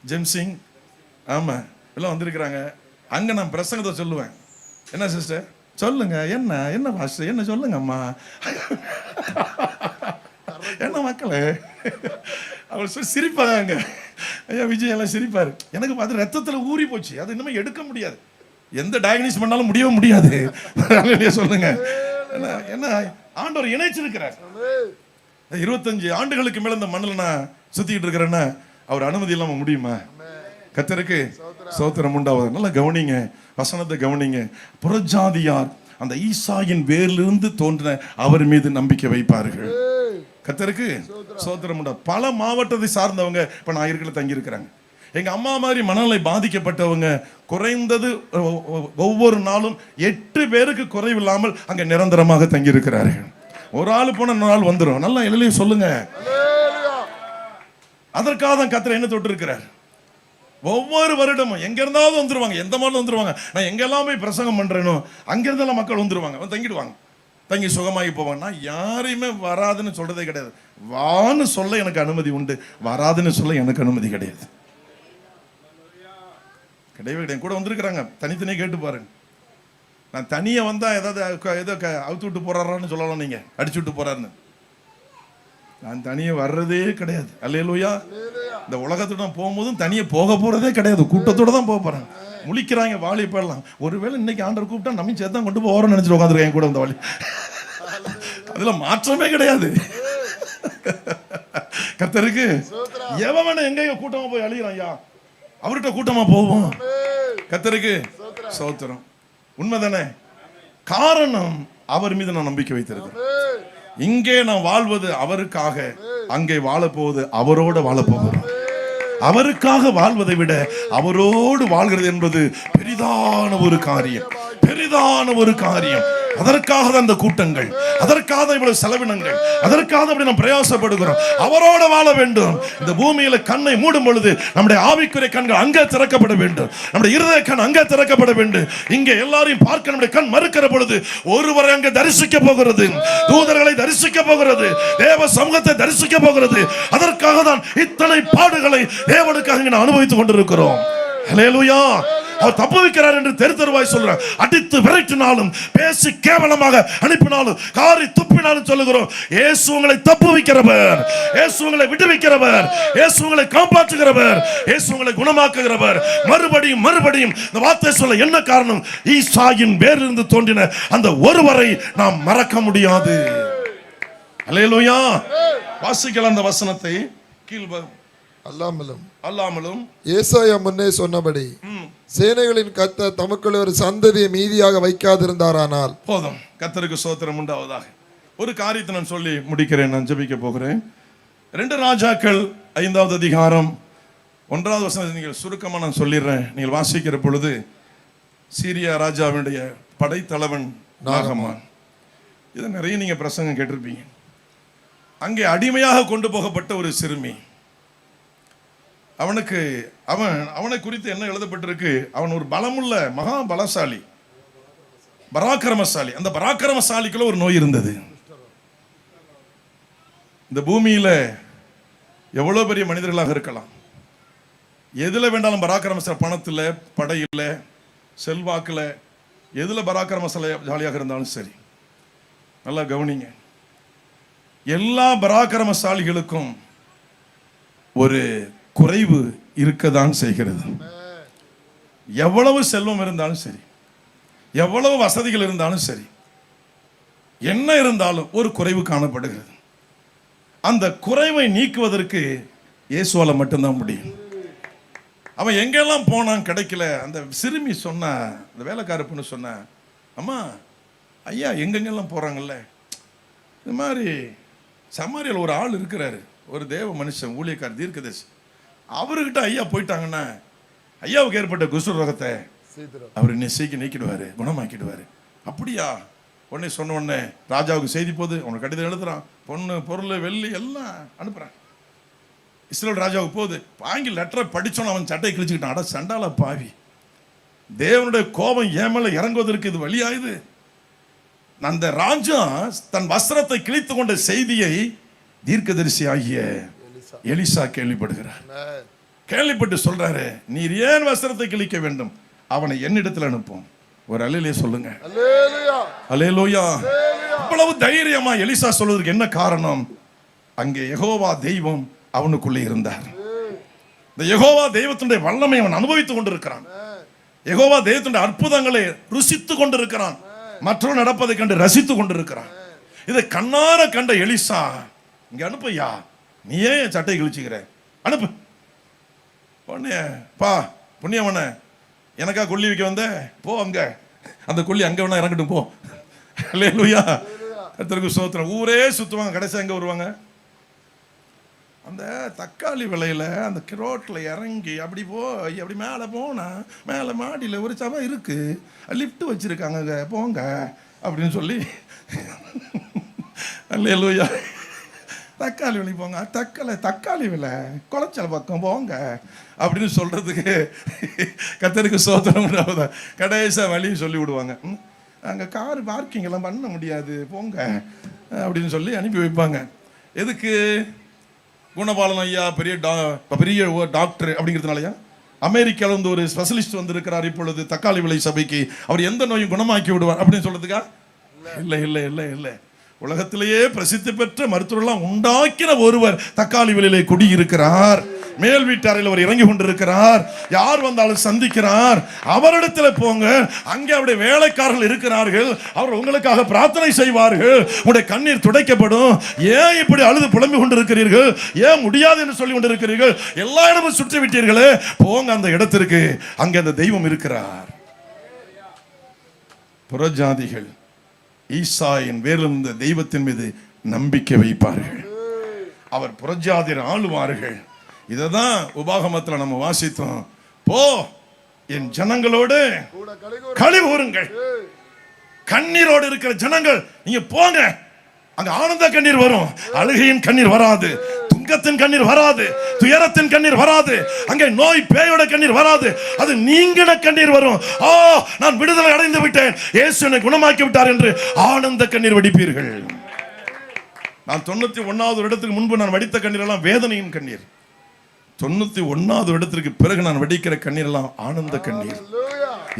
ஜெம்சிங், ஆமா எல்லாம் வந்திருக்கிறாங்க. அங்க நான் பிரசங்கத்தை சொல்லுவேன். என்ன சிஸ்டர் சொல்லுங்க, என்ன என்ன பாஸ்டர் என்ன சொல்லுங்க அம்மா, என்ன மக்களே அவர் சிரிப்பாங்க. ஐயா விஜய் எல்லாம் சிரிப்பாரு. எனக்கு பார்த்து ரத்தத்துல ஊறி போச்சு. அது இன்னுமே எடுக்க முடியாது, எந்த டயக்னிஸ் பண்ணாலும் முடியவே முடியாது. சொல்லுங்க, என்ன ஆண்டவர் இணைச்சிருக்கிறார். 25 ஆண்டுகளுக்கு மேல இந்த மண்ணில் நான் சுத்திட்டு இருக்கிறேன்னா அவர் அனுமதி இல்லாம முடியுமா? கர்த்தருக்கு ஸ்தோத்திரம் உண்டாவது. நல்லா கவனிங்க, வசனத்தை கவனிங்க. புறஜாதியார் அந்த ஈசாயின் வேரிலிருந்து தோன்றின அவர் மீது நம்பிக்கை வைப்பார்கள். கர்த்தருக்கு ஸ்தோத்திரம் உண்டா. பல மாவட்டத்தை சார்ந்தவங்க இப்ப நான் இருக்கிற தங்கி இருக்கிறாங்க. எங்க அம்மா மாதிரி மனநிலை பாதிக்கப்பட்டவங்க குறைந்தது ஒவ்வொரு நாளும் 8 பேருக்கு குறைவில்லாமல் அங்க நிரந்தரமாக தங்கி இருக்கிறார்கள். ஒரு ஆள் போன நாள் வந்துடும். நல்லா எல்லாம் சொல்லுங்க. அதற்காக தான் கர்த்தர் என்ன தொட்டு இருக்கிறார். ஒவ்வொரு வருடமும் எங்க இருந்தாலும் வந்துருவாங்க, எந்த மாதிரி வந்துருவாங்க. நான் எங்கெல்லாம் போய் பிரசங்கம் பண்றேனோ அங்கிருந்தெல்லாம் மக்கள் வந்துருவாங்க, தங்கிடுவாங்க, தங்கி சுகமாகி போவாங்க. நான் யாரையுமே வராதுன்னு சொல்றதே கிடையாது. வான்னு சொல்ல எனக்கு அனுமதி உண்டு, வராதுன்னு சொல்ல எனக்கு அனுமதி கிடையாது. கிடையவே கிடையாது. கூட வந்திருக்கிறாங்க, தனித்தனியே கேட்டு பாருங்க. நான் தனியா வந்தா ஏதாவது ஏதோ அவுத்து விட்டு போறாரான்னு சொல்லலாம், நீங்க அடிச்சு விட்டு போறாருன்னு. நான் தனியே வர்றதே கிடையாது. அல்லேலூயா. இந்த உலகத்தோட போகும்போதும் தனியே போக போறதே கிடையாது, கூட்டத்தோட தான் போக போறேன். முழிக்கிறாங்க வாலி போயிடலாம். ஒருவேளை இன்னைக்கு ஆண்டவர் கூப்பிட்டா நம்ம சேர்த்தான் கொண்டு போறோம்னு நினைச்சிட்டு உட்காந்துருக்கேன் கூட இந்த வாலி. அதுல மாற்றமே கிடையாது. கர்த்தருக்கு எவன் வேணா எங்க கூட்டமா போய் அழிகிறான் ஐயா, அவர்கிட்ட கூட்டமா போவோம். கர்த்தருக்கு ஸ்தோத்திரம். உண்மைதானே? காரணம் அவர் மீது நான் நம்பிக்கை வைத்திருக்கேன். இங்கே நான் வாழ்வது அவருக்காக, அங்கே வாழப்போவது அவரோடு வாழப்போகிறோம். அவருக்காக வாழ்வதை விட அவரோடு வாழ்கிறது என்பது பெரிதான ஒரு காரியம், பெரிதான ஒரு காரியம். அதற்காக தான் இந்த கூட்டங்கள், அதற்காக தான் இவ்வளவு செலவினங்கள், அதற்காக அப்படி நாம் பிரயாசப்படுகிறோம். அவரோட வாழ வேண்டும். இந்த பூமியில கண்ணை மூடும் பொழுது நம்முடைய ஆவிக்குரிய கண்கள் அங்கே திறக்கப்பட வேண்டும், நம்முடைய இருதய கண் அங்கே திறக்கப்பட வேண்டும். இங்கே எல்லாரையும் பார்க்க நம்முடைய கண் மறுக்கிற பொழுது ஒருவரை அங்கே தரிசிக்க போகிறது, தூதர்களை தரிசிக்க போகிறது, தேவ சமூகத்தை தரிசிக்க போகிறது. அதற்காக தான் இத்தனை பாடுகளை தேவனுக்காக நாம் அனுபவித்துக் கொண்டிருக்கிறோம். ஹல்லேலூயா. அவர் தப்புவிக்கிறார் என்று தெருவாய் சொல்றார். அடித்து விரட்டினாலும், பேசி கேவலமாக அனுப்பினாலும், காரி துப்பினாலும் சொல்லுகிறோம், இயேசு உங்களை தப்புவிக்கிறவர், இயேசு உங்களை விடுவிக்கிறவர், இயேசு உங்களை காப்பாற்றுகிறவர், இயேசு உங்களை குணமாக்குகிறவர். மறுபடியும் மறுபடியும் இந்த வார்த்தை சொல்ல என்ன காரணம்? ஈசாயின் வேரிலிருந்து தோன்றின அந்த ஒருவரை நாம் மறக்க முடியாது. அல்லேலூயா. வாசிக்கலாம் அந்த வசனத்தை. அல்லாமலும் ஏசாயா முன்னே சொன்னபடி சேனைகளின் கர்த்தர் தமக்குள்ள ஒரு சந்ததியை மீதியாக வைக்காதிருந்தாரானால் போதும். கர்த்தருக்கு ஸ்தோத்திரம் உண்டாவதாக. ஒரு காரியத்தை நான் சொல்லி முடிக்கிறேன், நான் ஜெபிக்க போகிறேன். 2 ராஜாக்கள் 5வது அதிகாரம் 1வது வசனத்தை நீங்கள் சுருக்கமாக நான் சொல்லிடுறேன். நீங்கள் வாசிக்கிற பொழுது சீரியா ராஜாவினுடைய படைத்தலைவன் நாகமான், இதை நிறைய நீங்க பிரசங்கம் கேட்டிருப்பீங்க. அங்கே அடிமையாக கொண்டு போகப்பட்ட ஒரு சிறுமி, அவனை குறித்து என்ன எழுதப்பட்டிருக்கு? அவன் ஒரு பலமுள்ள மகா பலசாலி, பராக்கிரமசாலி. அந்த பராக்கிரமசாலிக்குள்ள ஒரு நோய் இருந்தது. இந்த பூமியில எவ்வளவு பெரிய மனிதர்களாக இருக்கலாம், எதுல வேண்டாலும் பராக்கிரமசாலி, பணத்துல, படையில, செல்வாக்குல, எதுல பராக்கிரமசாலியாக இருந்தாலும் சரி. நல்லா கவனிங்க, எல்லா பராக்கிரமசாலிகளுக்கும் ஒரு குறைவு இருக்கதான் செய்கிறது. எவ்வளவு செல்வம் இருந்தாலும் சரி, எவ்வளவு வசதிகள் இருந்தாலும் சரி, என்ன இருந்தாலும் ஒரு குறைவு காணப்படுகிறது. அந்த குறைவை நீக்குவதற்கு இயேசுவால மட்டும்தான் முடியும். அவன் எங்கெல்லாம் போனான், கிடைக்கல. அந்த சிறுமி சொன்ன, அந்த வேலைக்கார பொண்ணு சொன்ன, அம்மா ஐயா எங்கெங்கெல்லாம் போறாங்கல்ல, இந்த மாதிரி சமாரியில் ஒரு ஆள் இருக்கிறாரு, ஒரு தேவ மனுஷன், ஊழியக்கார, தீர்க்கதரிசி, அவர்கிட்ட ஐயா போயிட்டாங்கன்னா ஐயாவுக்கு ஏற்பட்ட குஷ்ட ரோகத்தை அவர் சீக்கிரம் நீக்கிடுவாரு, குணமாக்கிடுவாரு. அப்படியா? உடனே சொன்ன உடனே ராஜாவுக்கு செய்தி போது, உனக்கு கடிதம் எழுதுறான், பொண்ணு பொருள் வெள்ளி எல்லாம் அனுப்புறான். இஸ்ரேல் ராஜாவுக்கு போகுது. வாங்கி லெட்டரை படிச்சோன்னு அவன் சட்டையை கிழிச்சுக்கிட்டான். அட சண்டால பாவி, தேவனுடைய கோபம் ஏன் மேல இறங்குவதற்கு இது வழியாயுது. அந்த ராஜா தன் வஸ்திரத்தை கிழித்து கொண்ட செய்தியை தீர்க்கதரிசி ஆகிய எலிசா கேள்விப்படுகிறார். கேள்விப்பட்டு சொல்றாரு, நீர் ஏன் வஸ்திரத்தை கிழிக்க வேண்டும்? அவனை என்னிடத்தில் அனுப்பும். ஒரு அல்லேலூயா சொல்லுங்க. அல்லேலூயா. இவ்வளவு தைரியமா எலிசா சொல்வதற்கு என்ன காரணம்? அங்கே யெகோவா தெய்வம் அவனுக்குள்ளே இருந்தார். இந்த யெகோவா தெய்வத்தினுடைய வல்லமை அவன் அனுபவித்துக் கொண்டிருக்கிறான். யெகோவா தெய்வத்தினுடைய அற்புதங்களை ருசித்து கொண்டிருக்கிறான். மற்றவன் நடப்பதை கண்டு ரசித்து கொண்டிருக்கிறான். இதை கண்ணார கண்ட எலிசா, இங்க அனுப்பையா, நீ ஏன் சட்டை கிழிச்சுக்கிற, அனுப்பு. உடனே பா புண்ணியவன, எனக்கா கொல்லி வைக்க வந்த, போ அங்க, அந்த கொல்லி அங்க வேணா இறங்கட்டும், போ. அல்லேலூயா. கர்த்தருக்கு ஸ்தோத்திரம். ஊரே சுத்துவாங்க, கடைசி எங்க வருவாங்க? அந்த தக்காளி விலையில அந்த ரோட்ல இறங்கி அப்படி அப்படி மேலே போனா, மேலே மாடியில் ஒரு சபை இருக்கு, லிஃப்ட் வச்சிருக்காங்க, போங்க அப்படின்னு சொல்லி, அல்லேலூயா, தக்காளி விலை போங்க, தக்காளி விலை குளச்சல் பக்கம் போங்க அப்படின்னு சொல்றதுக்கு கர்த்தருக்கு ஸ்தோத்திரம். கடைசி வழி சொல்லி விடுவாங்க. அங்கே கார் பார்க்கிங் எல்லாம் பண்ண முடியாது, போங்க அப்படின்னு சொல்லி அனுப்பி வைப்பாங்க. எதுக்கு? குணபாலன் ஐயா பெரிய டாக்டர் அப்படிங்கிறதுனாலயா? அமெரிக்காவில் வந்து ஒரு ஸ்பெஷலிஸ்ட் வந்து இருக்கிறார் இப்பொழுது தக்காளி விலை சபைக்கு, அவர் எந்த நோயும் குணமாக்கி விடுவார் அப்படின்னு சொல்றதுக்கா? இல்லை இல்லை இல்லை இல்லை. உலகத்திலேயே பிரசித்தி பெற்ற மருத்துவர்கள்லாம் உண்டாக்கின ஒருவர் தக்காளி விலையிலே குடியிருக்கிறார். மேல் வீட்டாரில் அவர் இறங்கி கொண்டிருக்கிறார். யார் வந்தாலும் சந்திக்கிறார். அவரிடத்தில் போங்க, அங்கே அவருடைய வேலைக்காரர்கள் இருக்கிறார்கள். அவர் உங்களுக்காக பிரார்த்தனை செய்வார்கள். உங்களுடைய கண்ணீர் துடைக்கப்படும். ஏன் இப்படி அழுது புலம்பி கொண்டிருக்கிறீர்கள்? ஏன் முடியாது என்று சொல்லி கொண்டிருக்கிறீர்கள்? எல்லா இடமும் சுற்றி விட்டீர்களே, போங்க அந்த இடத்திற்கு, அங்கே அந்த தெய்வம் இருக்கிறார். புறஜாதிகள் ஈசாயின் வேறிருந்த தெய்வத்தின் மீது நம்பிக்கை வைப்பார்கள். அவர் புறஜாதியர் ஆளுவார்கள். இததான் உபாகமத்தில் நம்ம வாசித்தோம். போ, என் ஜனங்களோடு களி கூறுங்கள், கண்ணீரோடு இருக்கிற ஜனங்கள் நீங்க போங்க, அங்க ஆனந்த கண்ணீர் வரும், அழுகையின் கண்ணீர் வராது, துக்கத்தின் கண்ணீர் வராது, துயரத்தின் கண்ணீர் வராது, அங்கே நோய் பேயோட கண்ணீர் வராது, அது நீங்கின கண்ணீர் வரும். நான் விடுதலை அடைந்து விட்டேன், இயேசு என்னை குணமாக்கி விட்டார் என்று ஆனந்த கண்ணீர் வடிப்பீர்கள். நான் 91வது வருடத்துக்கு முன்பு நான் வடித்த கண்ணீர் எல்லாம் வேதனையின் கண்ணீர். 91வது வருடத்திற்கு பிறகு நான் வடிக்கிற கண்ணீர் எல்லாம் ஆனந்த கண்ணீர்.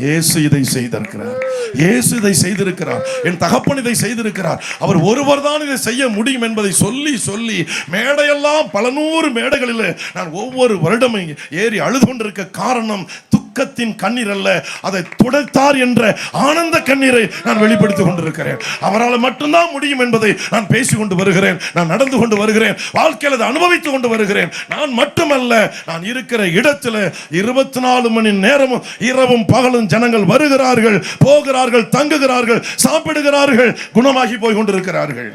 இயேசு இதை செய்திருக்கிறார், இயேசு இதை செய்திருக்கிறார், என் தகப்பன் இதை செய்திருக்கிறார், அவர் ஒருவர் தான் இதை செய்ய முடியும் என்பதை சொல்லி சொல்லி மேடையெல்லாம் பல நூறு மேடைகளில் நான் ஒவ்வொரு வருடமும் ஏறி அழுது கொண்டிருக்க காரணம் துக்கத்தின் கண்ணீர் அல்ல, அதை துடைத்தார் என்ற ஆனந்த கண்ணீரை நான் வெளிப்படுத்திக் கொண்டிருக்கிறேன். அவரால் மட்டும்தான் முடியும் என்பதை நான் பேசிக்கொண்டு வருகிறேன், நான் நடந்து கொண்டு வருகிறேன், வாழ்க்கையில் அதை அனுபவித்துக் கொண்டு வருகிறேன். நான் மட்டுமல்ல, நான் இருக்கிற இடத்துல 24 மணி நேரமும் இரவும் பகலும் ஜனங்கள் வருகிறார்கள், போகிறார்கள், தங்குகிறார்கள், சாப்பிடுகிறார்கள், குணமாகி போய் கொண்டிருக்கிறார்கள்.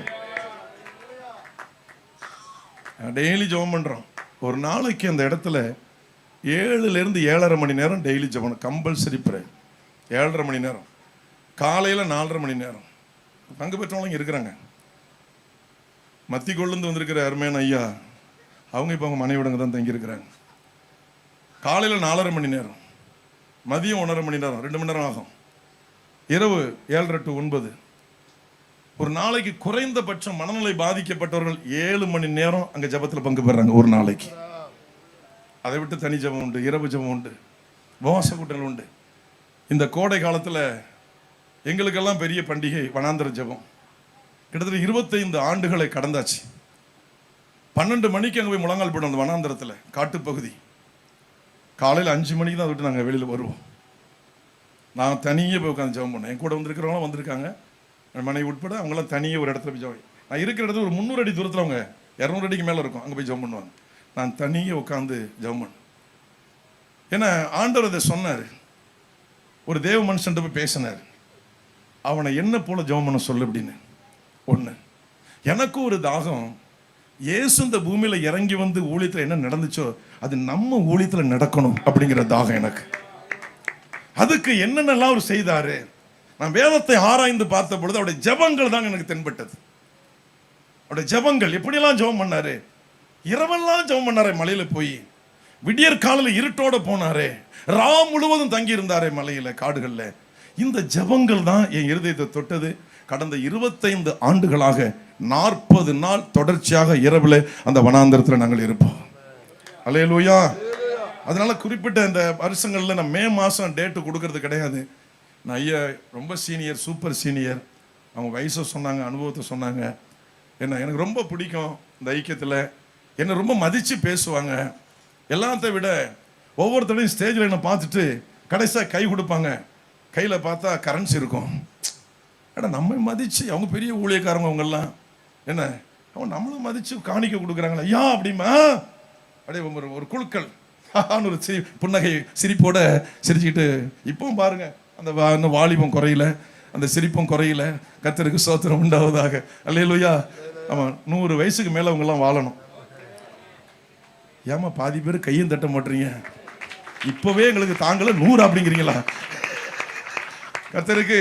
டெய்லி ஜெபம் பண்றோம். ஒரு நாளைக்கு அந்த இடத்துல 7லிருந்து 7:30 மணி நேரம் டெய்லி ஜெபம், கம்பல்சரி பிரேயர். 7:30 மணி நேரம், காலையில் 4:30 மணி நேரம். பங்கு பெற்றவங்க இருக்கிறாங்க. மத்திக்கொள்ளுந்து வந்திருக்கிற அருமையான ஐயா, அவங்க இப்போ அவங்க மனைவிடங்க தான் தங்கியிருக்கிறாங்க. காலையில் 4:30 மணி நேரம், மதியம் 1:30 மணி நேரம், 2 மணி நேரம் ஆகும். இரவு 7:30 to 9. ஒரு நாளைக்கு குறைந்தபட்சம் மனநிலை பாதிக்கப்பட்டவர்கள் 7 மணி நேரம் அங்கே ஜபத்தில் பங்கு பெறாங்க ஒரு நாளைக்கு. அதை விட்டு தனி ஜபம் உண்டு, இரவு ஜபம் உண்டு, உபவாச கூட்டங்கள் உண்டு. இந்த கோடை காலத்தில் எங்களுக்கெல்லாம் பெரிய பண்டிகை வனாந்தர ஜபம். கிட்டத்தட்ட 25 ஆண்டுகளை கடந்தாச்சு. 12 மணிக்கு அங்கே போய் முழங்கால் போடும் அந்த வனாந்தரத்தில், காட்டுப்பகுதி. காலையில் 5 மணிக்கு தான் விட்டு நாங்கள் வெளியில் வருவோம். நான் தனியே போய் உட்காந்து ஜபம் பண்ணேன். என் கூட வந்திருக்கிறவங்களாம் வந்திருக்காங்க, என் மனைவி உட்பட. அவங்களாம் தனியே ஒரு இடத்துல போய் ஜபம். நான் இருக்கிற இடத்துல ஒரு 300 அடி தூரத்தில் அவங்க 200 அடிக்கு மேலே இருக்கும், அங்கே போய் ஜபம் பண்ணுவாங்க. நான் தனியே உட்காந்து ஜெபம் பண்ணேன். ஏன்னா ஆண்டவர் அதை சொன்னார். ஒரு தேவ மனுஷன் போய் பேசினார், அவனை என்ன போல ஜெபம் பண்ண சொல்லு அப்படின்னு. ஒன்று, எனக்கு ஒரு தாகம், இயேசு இந்த பூமியில் இறங்கி வந்து ஊழியத்தில் என்ன நடந்துச்சோ அது நம்ம ஊழியத்தில் நடக்கணும் அப்படிங்கிற தாகம் எனக்கு. அதுக்கு என்னென்னலாம் அவர் செய்தாரு, நான் வேதத்தை ஆராய்ந்து பார்த்த பொழுது அவருடைய ஜெபங்கள் தான் எனக்கு தென்பட்டது. அவருடைய ஜெபங்கள் எப்படியெல்லாம் ஜெபம் பண்ணாரு. இரவெல்லாம் ஜெபம் பண்ணாரே, மலையில போய் விடியற் காலையில் இருட்டோட போனாரே, ரா முழுவதும் தங்கி இருந்தாரே மலையில, காடுகள்ல. இந்த ஜெபங்கள் தான் என் இருதயத்தை தொட்டது. கடந்த 25 ஆண்டுகளாக 40 நாள் தொடர்ச்சியாக இரவுல அந்த வனாந்தரத்தில் நாங்கள் இருப்போம். அல்லேலூயா. அதனால குறிப்பிட்ட இந்த வருஷங்கள்ல நான் மே மாசம் டேட்டு கொடுக்கறது கிடையாது. நான் ஐயா ரொம்ப சீனியர், சூப்பர் சீனியர். அவங்க வயசை சொன்னாங்க, அனுபவத்தை சொன்னாங்க. என்ன எனக்கு ரொம்ப பிடிக்கும் இந்த ஐக்கியத்தில். என்னை ரொம்ப மதித்து பேசுவாங்க. எல்லாத்தையும் விட ஒவ்வொருத்தரையும் ஸ்டேஜில் என்னை பார்த்துட்டு கடைசியாக கை கொடுப்பாங்க. கையில் பார்த்தா கரன்சி இருக்கும். ஏன்னா நம்ம மதித்து, அவங்க பெரிய ஊழியக்காரங்க அவங்கெல்லாம், என்ன அவங்க நம்மளும் மதித்து காணிக்க கொடுக்குறாங்களா ஐயா அப்படிமா. அப்படியே ஒரு குழுக்கள் ஒரு புன்னகை சிரிப்போட சிரிச்சுக்கிட்டு. இப்பவும் பாருங்க, அந்த வாலிபம் குறையில, அந்த சிரிப்பும் குறையில. கர்த்தருக்கு ஸ்தோத்திரம் உண்டாவதாக. அல்லேலூயா. ஆமாம், 100 வயசுக்கு மேலே அவங்கெல்லாம் வாழணும். ஏமா பாதி பேர் கையும் தட்ட மாட்டீங்க, இப்பவே எங்களுக்கு தாங்கள 100 அப்படிங்கிறீங்களா? கர்த்தருக்கு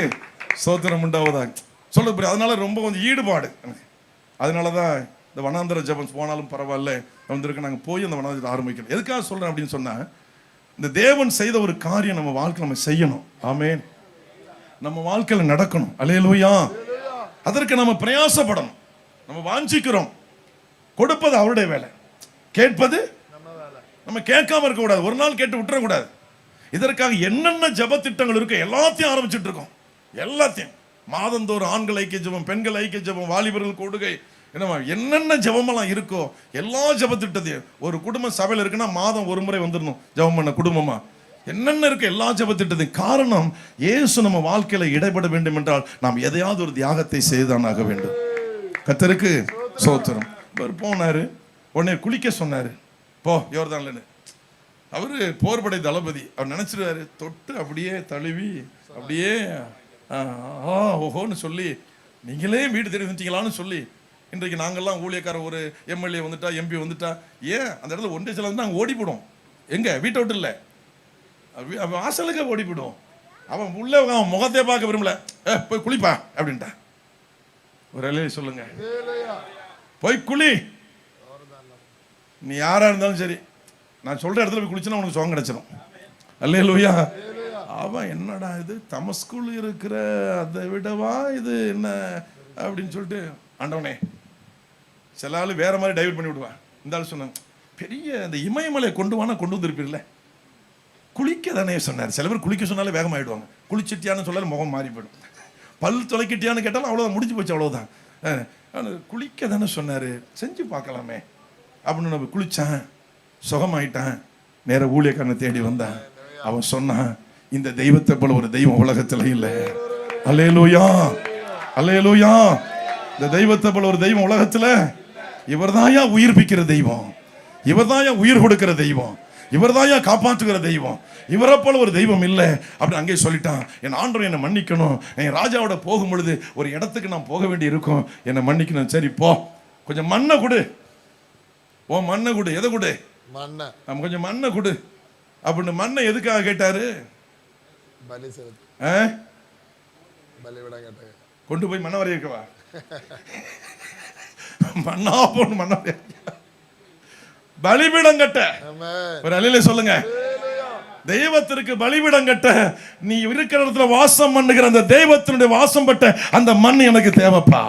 ஸ்தோத்திரம் உண்டாவதாக. சொல்ல புரியும். அதனால ரொம்ப கொஞ்சம் ஈடுபாடு. அதனால தான் இந்த வனாந்தர ஜெபம் போனாலும் பரவாயில்ல வந்திருக்கு, நாங்கள் போய் அந்த வனாந்தரத்தை ஆரம்பிக்கணும். எதுக்காக சொல்கிறேன் அப்படின்னு சொன்னால், இந்த தேவன் செய்த ஒரு காரியம் நம்ம வாழ்க்கையில் நம்ம செய்யணும். ஆமென். நம்ம வாழ்க்கையில் நடக்கணும். அல்லேலூயா. அதற்கு நம்ம பிரயாசப்படணும். நம்ம வாஞ்சிக்கிறோம். கொடுப்பது அவருடைய வேலை, கேட்பது நம்ம கேட்காம இருக்க கூடாது. ஒரு நாள் கேட்டு விட்டுறக்கூடாது. இதற்காக என்னென்ன ஜெப திட்டங்கள் இருக்கு எல்லாத்தையும் ஆரம்பிச்சுட்டு இருக்கோம். எல்லாத்தையும் மாதந்தோறும் ஆண்கள் ஐக்கிய ஜெபம், பெண்கள் ஐக்கிய ஜெபம், வாலிபர்கள் கொடுகை, என்னென்ன ஜெபமெல்லாம் இருக்கோ எல்லா ஜெப திட்டத்தையும். ஒரு குடும்ப சபையில் இருக்குன்னா மாதம் ஒரு முறை வந்துடணும் ஜெபம் பண்ண குடும்பமா. என்னென்ன இருக்கு எல்லா ஜெப திட்டத்தையும். காரணம், இயேசு நம்ம வாழ்க்கையில இடைபட வேண்டும் என்றால் நாம் எதையாவது ஒரு தியாகத்தை செய்துதான் ஆக வேண்டும். கர்த்தருக்கு ஸ்தோத்திரம். இவர் போனாரு, உடனே குளிக்க சொன்னாரு, போ யோர்தான்லன்னு. அவரு போர்படை தளபதி. அவர் நினைச்சிருவாரு, தொட்டு அப்படியே தழுவி அப்படியே ஓஹோன்னு சொல்லி நீங்களே வீடு தேடி வந்துட்டீங்களான்னு சொல்லி. இன்றைக்கு நாங்கள்லாம் ஊழியக்காரர் ஒரு எம்எல்ஏ வந்துட்டா, எம்பி வந்துட்டா, ஏன் அந்த இடத்துல ஒன்றே சில வந்து நாங்கள் ஓடிவிடும். எங்க வீட்டை விட்டு இல்லை, வாசலுக்கு ஓடிவிடும். அவன் உள்ள அவன் முகத்தை பார்க்க விரும்பல. போய் குளிப்பா அப்படின்ட்டான். ஒரு அலையை சொல்லுங்க, போய் குளி. நீ யாரா இருந்தாலும் சரி, நான் சொல்ற இடத்துல போய் குளிச்சுன்னா உனக்கு சுகம் கிடைச்சிடும். அல்லேலூயா. அவன் என்னடா இது தமஸ்குள் இருக்கிற அதை விடவா இது என்ன அப்படின்னு சொல்லிட்டு, ஆண்டவனே சில ஆள் வேற மாதிரி டைவர்ட் பண்ணி விடுவான். இந்த ஆள் சொன்னாங்க, பெரிய அந்த இமயமலை கொண்டு வானா கொண்டு வந்திருப்பீர்ல, குளிக்க தானே சொன்னார். சில பேர் குளிக்க சொன்னாலே வேகமாயிடுவாங்க. குளிச்சிட்டியான்னு சொல்லாலும் முகம் மாறி போயிடும். பல் துளைக்கிட்டியான்னு கேட்டாலும் அவ்வளோதான், முடிஞ்சு போச்சு, அவ்வளோதான். குளிக்க தானே சொன்னார், செஞ்சு பார்க்கலாமே அப்படின்னு நம்ம குளித்தான், சுகமாயிட்டான். நேர ஊழியக்காரனை தேடி வந்தான். அவன் சொன்னான், இந்த தெய்வத்தை போல ஒரு தெய்வம் உலகத்தில் இல்லை. அல்லேலூயா, அல்லேலூயா. இந்த தெய்வத்தை போல ஒரு தெய்வம் உலகத்தில், இவர்தாயா உயிர்ப்பிக்கிற தெய்வம், இவர்தாயா உயிர் கொடுக்கிற தெய்வம், இவர்தாயா காப்பாற்றுகிற தெய்வம், இவரை போல ஒரு தெய்வம் இல்லை அப்படின்னு அங்கே சொல்லிட்டான். என் ஆண்டவர் என்னை மன்னிக்கணும், என் ராஜாவோட போகும் பொழுது ஒரு இடத்துக்கு நான் போக வேண்டி இருக்கும், என்னை மன்னிக்கணும். சரி போ, கொஞ்சம் மண்ணை கொடு. ஓ மண்ணை கொடு. எதை கொடு? மண்ணை. நம்ம கொஞ்சம் மண்ணை கொடு அப்படின்னு. மண்ணை எதுக்காக கேட்டாரு? கொண்டு போய் மண்ணை வரைய இருக்கவா? மண்ணா போன்னு மண்ணை வரைய பலிபீடம் கட்ட. ஒரு அலையில சொல்லுங்க, தெய்வத்திற்கு பலிபீடம் கட்ட. நீ இருக்கிற இடத்துல வாசம் பண்ணுகிற அந்த தெய்வத்தினுடைய வாசம் பட்ட அந்த மண் எனக்கு தேவைப்பா.